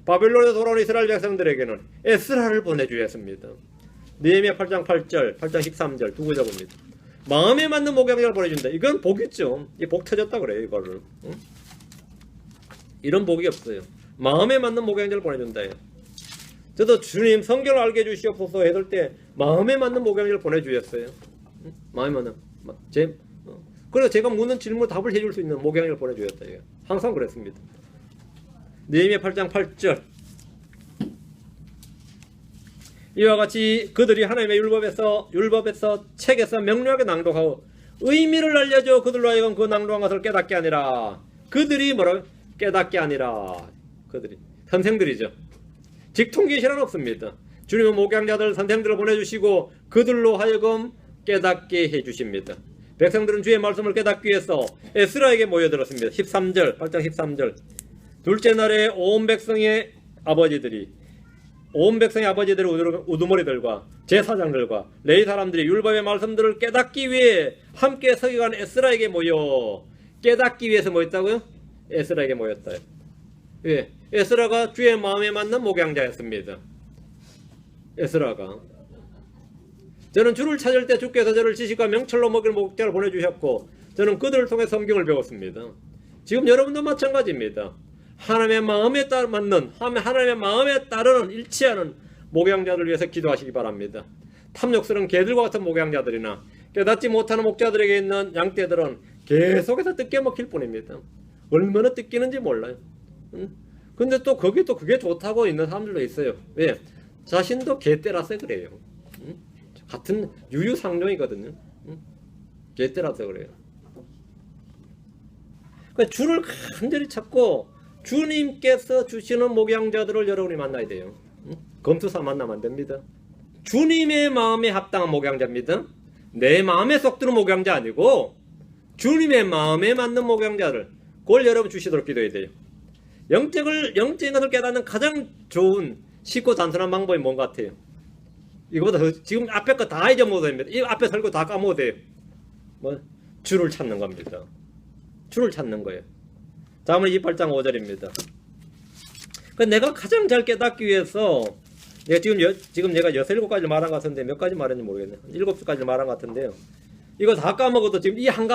바벨론에서 돌아온 이스라엘 백성들에게는 에스라를 보내주셨습니다. 느헤미야 8장 8절, 8장 13절 두 구절입니다. 마음에 맞는 목양자를 보내준다. 이건 복이죠. 이 복 터졌다 그래요. 이거를. 응? 이런 복이 없어요. 마음에 맞는 목양자를 보내준다요. 저도 주님 성경을 알게 해주시옵소서 했을 때 마음에 맞는 목양자를 보내주셨어요. 응? 마음에 맞는. 그래서 제가 묻는 질문 답을 해줄 수 있는 목양자를 보내주셨다. 항상 그랬습니다. 느헤미야 8장 8절. 이와 같이 그들이 하나님의 율법에서 책에서 명료하게 낭독하고 의미를 알려줘 그들로 하여금 그 낭독한 것을 깨닫게 하니라. 그들이 뭐라고? 깨닫게 하니라. 그들이 선생들이죠. 직통계시란 없습니다. 주님은 목양자들 선생들을 보내주시고 그들로 하여금 깨닫게 해주십니다. 백성들은 주의 말씀을 깨닫기 위해서 에스라에게 모여들었습니다. 13절 8장 13절. 둘째 날에 온 백성의 아버지들이 우두머리들과 제사장들과 레위 사람들이 율법의 말씀들을 깨닫기 위해 함께 서기관 에스라에게 모여. 깨닫기 위해서 모였다고요? 에스라에게 모였다. 예, 에스라가 주의 마음에 맞는 목양자였습니다. 에스라가. 저는 주를 찾을 때 주께서 저를 지식과 명철로 먹일 목자를 보내주셨고 저는 그들을 통해 성경을 배웠습니다. 지금 여러분도 마찬가지입니다. 하나님의 마음에 맞는 하나님의 마음에 따르는 일치하는 목양자들을 위해서 기도하시기 바랍니다. 탐욕스러운 개들과 같은 목양자들이나 깨닫지 못하는 목자들에게 있는 양떼들은 계속해서 뜯겨 먹힐 뿐입니다. 얼마나 뜯기는지 몰라요. 근데 또 거기 또 그게 좋다고 있는 사람들도 있어요. 왜? 자신도 개떼라서 그래요. 같은 유유상종이거든요. 개떼라서 그래요. 그러니까 주를 간절히 찾고 주님께서 주시는 목양자들을 여러분이 만나야 돼요. 검투사 만나면 안 됩니다. 주님의 마음에 합당한 목양자입니다. 내 마음에 쏙 드는 목양자 아니고 주님의 마음에 맞는 목양자를 그걸 여러분 주시도록 기도해야 돼요. 영적인 것을 깨닫는 가장 좋은 쉽고 단순한 방법이 뭔 것 같아요? 이거보다 지금 앞에 거 다 잊어먹어도 됩니다. 이 앞에 설교 다 까먹어도 돼요. 뭐 주를 찾는 겁니다. 주를 찾는 거예요. 잠언 28장 5절입니다. 내가 가장 잘 깨닫기 위해서 지금 내가 6-7가지 말한 것 같은데 몇 가지 말했는지 모르겠네요. 7가지 말한 것 같은데요. 이거 다 까먹어도 지금 이 한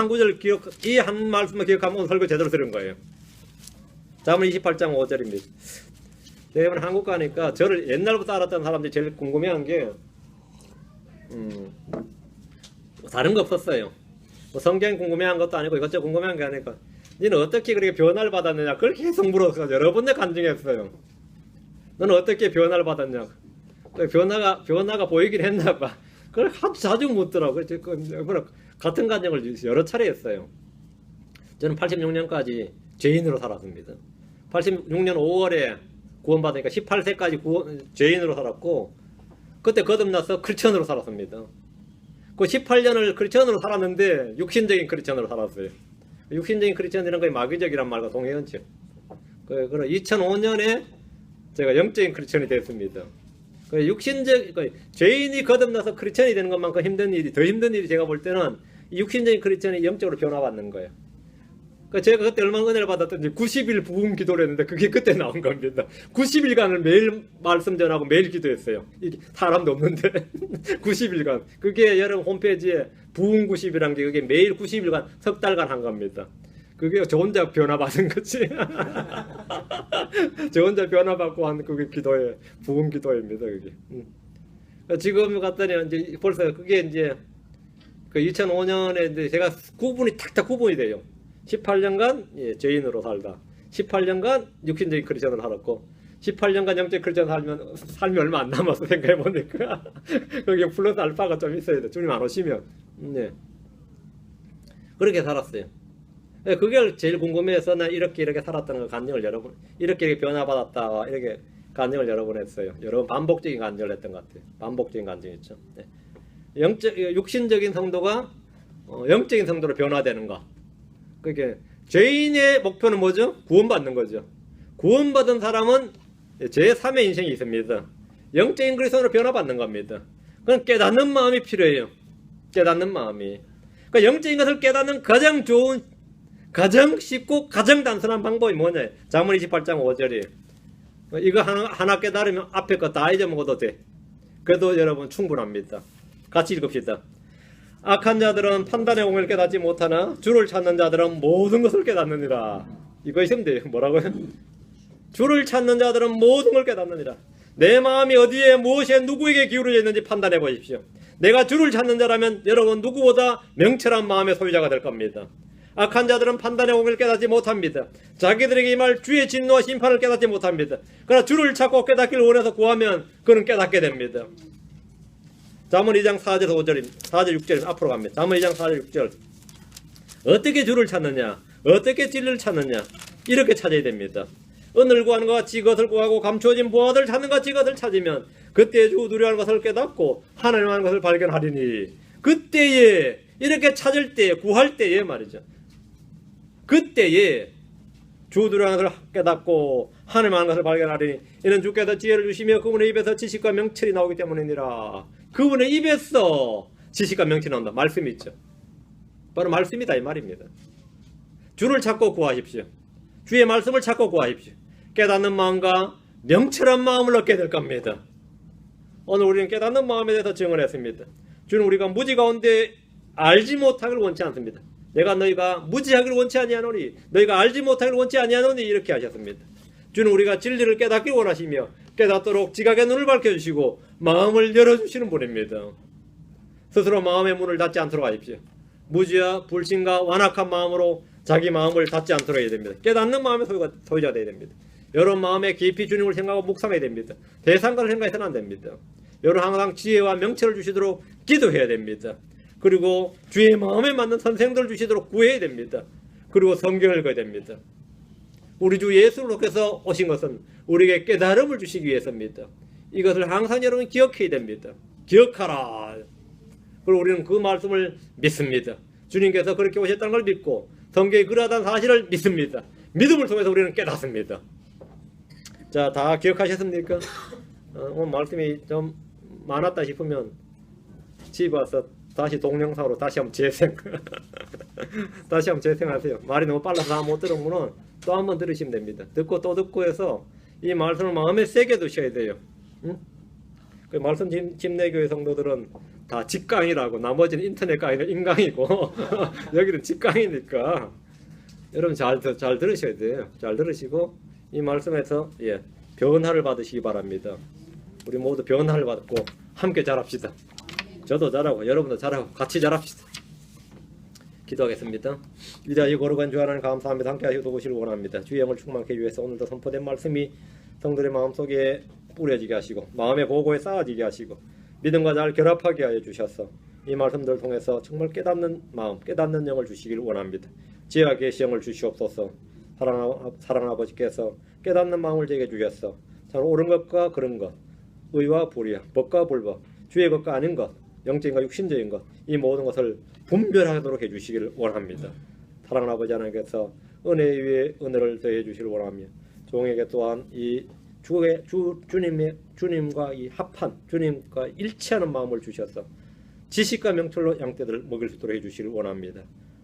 구절 이 한 말씀만 기억하면 설교 제대로 들은 거예요. 잠언 28장 5절입니다. 제가 이번 한국 가니까 저를 옛날부터 알았던 사람들이 제일 궁금해한 게 다른 거 없었어요. 뭐 성경 궁금해한 것도 아니고 이것저것 궁금해한 게 아니니까 너는 어떻게 그렇게 변화를 받았느냐 그걸 계속 물어서 여러 번째 간증했어요. 너는 어떻게 변화를 받았냐. 변화가 보이긴 했나 봐. 그걸 자주 묻더라고요. 같은 간증을 여러 차례 했어요. 저는 86년까지 죄인으로 살았습니다. 86년 5월에 구원받으니까 18세까지 죄인으로 살았고 그때 거듭나서 크리스천으로 살았습니다. 그 18년을 크리스천으로 살았는데 육신적인 크리스천으로 살았어요. 육신적인 크리스천이라는 게 마귀적이란 말과 동의하죠. 그럼 2005년에 제가 영적인 크리스천이 됐습니다. 죄인이 거듭나서 크리스천이 되는 것만큼 더 힘든 일이 제가 볼 때는 육신적인 크리스천이 영적으로 변화받는 거예요. 제가 그때 얼마나 은혜를 받았던지 90일 부흥 기도를 했는데 그게 그때 나온 겁니다. 90일간을 매일 말씀 전하고 매일 기도했어요. 이게 사람도 없는데 90일간. 그게 여러분 홈페이지에 부흥 90이란 게 그게 매일 90일간 석 달간 한 겁니다. 그게 저 혼자 변화받은 거지. 저 혼자 변화받고 한 그게 기도에 부흥 기도입니다. 그게. 지금 갔더니 이제 벌써 그게 이제 그 2005년에 이제 제가 탁탁 구분이 돼요. 18년간 죄인으로 살다. 18년간 육신적인 크리스천을 살았고 18년간 영적 크리스천 삶이 얼마 안 남아서 생각해보니까 거기에 플러스 알파가 좀 있어야 돼. 주님 안 오시면. 네. 그렇게 살았어요. 그게 제일 궁금해서 나 이렇게 살았다는 거 간증을 여러분 이렇게 변화받았다 이렇게 간증을 여러 번 했어요. 여러 번 반복적인 간증을 했던 것 같아요. 반복적인 간증이죠. 네. 육신적인 성도가 영적인 성도로 변화되는 것. 그게 죄인의 목표는 뭐죠? 구원받는 거죠. 구원받은 사람은 제3의 인생이 있습니다. 영적인 그리스도로 변화받는 겁니다. 그건 깨닫는 마음이 필요해요. 깨닫는 마음이. 그러니까 영적인 것을 깨닫는 가장 좋은, 가장 쉽고 가장 단순한 방법이 뭐냐? 잠언 28장 5절이에요. 이거 하나 깨달으면 앞에 거 다 잊어먹어도 돼. 그래도 여러분 충분합니다. 같이 읽읍시다. 악한 자들은 판단의 공을 깨닫지 못하나 주를 찾는 자들은 모든 것을 깨닫느니라. 이거 있으면 돼요. 뭐라고요? 주를 찾는 자들은 모든 걸 깨닫느니라. 내 마음이 어디에 무엇에 누구에게 기울어져 있는지 판단해 보십시오. 내가 주를 찾는 자라면 여러분 누구보다 명철한 마음의 소유자가 될 겁니다. 악한 자들은 판단의 공을 깨닫지 못합니다. 자기들에게 임할 주의 진노와 심판을 깨닫지 못합니다. 그러나 주를 찾고 깨닫기를 원해서 구하면 그는 깨닫게 됩니다. 잠언 2장 4절 5절 4절 6절 앞으로 갑니다. 잠언 2장 4절 6절 어떻게 주를 찾느냐 어떻게 진리를 찾느냐 이렇게 찾아야 됩니다. 은을 구하는 것 같이 그것을 구하고 감추어진 보화를 찾는 것 같이 그것을 찾으면 그때 주 두려워하는 것을 깨닫고 하나님 하는 것을 발견하리니 그때에 이렇게 찾을 때 구할 때에 말이죠. 그때에 주 두려워하는 것을 깨닫고 하나님 하는 것을 발견하리니 이는 주께서 지혜를 주시며 그분의 입에서 지식과 명철이 나오기 때문이니라. 그분의 입에서 지식과 명철이 나온다. 말씀이 있죠. 바로 말씀이다 이 말입니다. 주를 찾고 구하십시오. 주의 말씀을 찾고 구하십시오. 깨닫는 마음과 명철한 마음을 얻게 될 겁니다. 오늘 우리는 깨닫는 마음에 대해서 증언했습니다. 주는 우리가 무지 가운데 알지 못하기를 원치 않습니다. 내가 너희가 무지하기를 원치 아니하노니 너희가 알지 못하기를 원치 아니하노니 이렇게 하셨습니다. 주는 우리가 진리를 깨닫기를 원하시며 깨닫도록 지각의 눈을 밝혀주시고 마음을 열어주시는 분입니다. 스스로 마음의 문을 닫지 않도록 하십시오. 무지와 불신과 완악한 마음으로 자기 마음을 닫지 않도록 해야 됩니다. 깨닫는 마음의 소유자 되어야 됩니다. 여러분 마음에 깊이 주님을 생각하고 묵상해야 됩니다. 대상가를 생각해서는 안 됩니다. 여러분 항상 지혜와 명철을 주시도록 기도해야 됩니다. 그리고 주의 마음에 맞는 선생들을 주시도록 구해야 됩니다. 그리고 성경을 읽어야 됩니다. 우리 주 예수를 통해서 오신 것은 우리에게 깨달음을 주시기 위해서입니다. 이것을 항상 여러분 기억해야 됩니다. 기억하라. 그리고 우리는 그 말씀을 믿습니다. 주님께서 그렇게 오셨다는 걸 믿고 성경이 그러하다는 사실을 믿습니다. 믿음을 통해서 우리는 깨닫습니다. 자, 다 기억하셨습니까? 오늘 말씀이 좀 많았다 싶으면 집에 와서 다시 동영상으로 다시 한번 재생 다시 한번 재생하세요. 말이 너무 빨라서 다 못 들으면 또 한번 들으시면 됩니다. 듣고 또 듣고 해서 이 말씀을 마음에 새겨 두셔야 돼요. 응? 그 말씀 집내교회 성도들은 다 직강이라고, 나머지는 인터넷 강의는 인강이고 여기는 직강이니까 여러분 잘 들으셔야 돼요. 잘 들으시고 이 말씀에서 변화를 받으시기 바랍니다. 우리 모두 변화를 받고 함께 자랍시다. 저도 잘하고 여러분도 잘하고 같이 자랍시다. 기도하겠습니다. 위대하시고 거룩한 주 하나님 감사합니다. 함께 하시고 도우시길 원합니다. 주의 영을 충만케 하기 위해서 오늘도 선포된 말씀이 성도의 마음속에 뿌려지게 하시고 마음의 보고에 쌓아지게 하시고 믿음과 잘 결합하게 하여 주셔서 이 말씀들을 통해서 정말 깨닫는 마음, 깨닫는 영을 주시길 원합니다. 지혜와 계시 영을 주시옵소서. 사랑하는 아버지께서 깨닫는 마음을 제게 주셔서 참 옳은 것과 그른 것, 의와 불의와 법과 불법, 주의 것과 아닌 것, 영적인과 육신적인 것, 이 모든 것을 분별하도록 해주시기를 원합니다. 사랑하는 아버지 하나님께서 은혜 위에 은혜를 더해 주시길 원하며 종에게 또한 이 주님과 이 합한 주님과 일치하는 마음을 주셔서 지식과 명철로 양떼들을 먹일 수 있도록 해주시길 원합니다.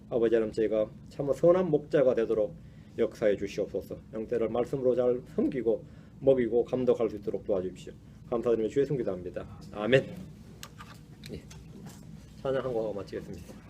아버지 하나님, 제가 참 선한 목자가 되도록 역사해 주시옵소서. 양떼를 말씀으로 잘 섬기고 먹이고 감독할 수 있도록 도와주십시오. 감사드리며 주의 성기도합니다. 아멘. 찬양 한 곡 마치겠습니다.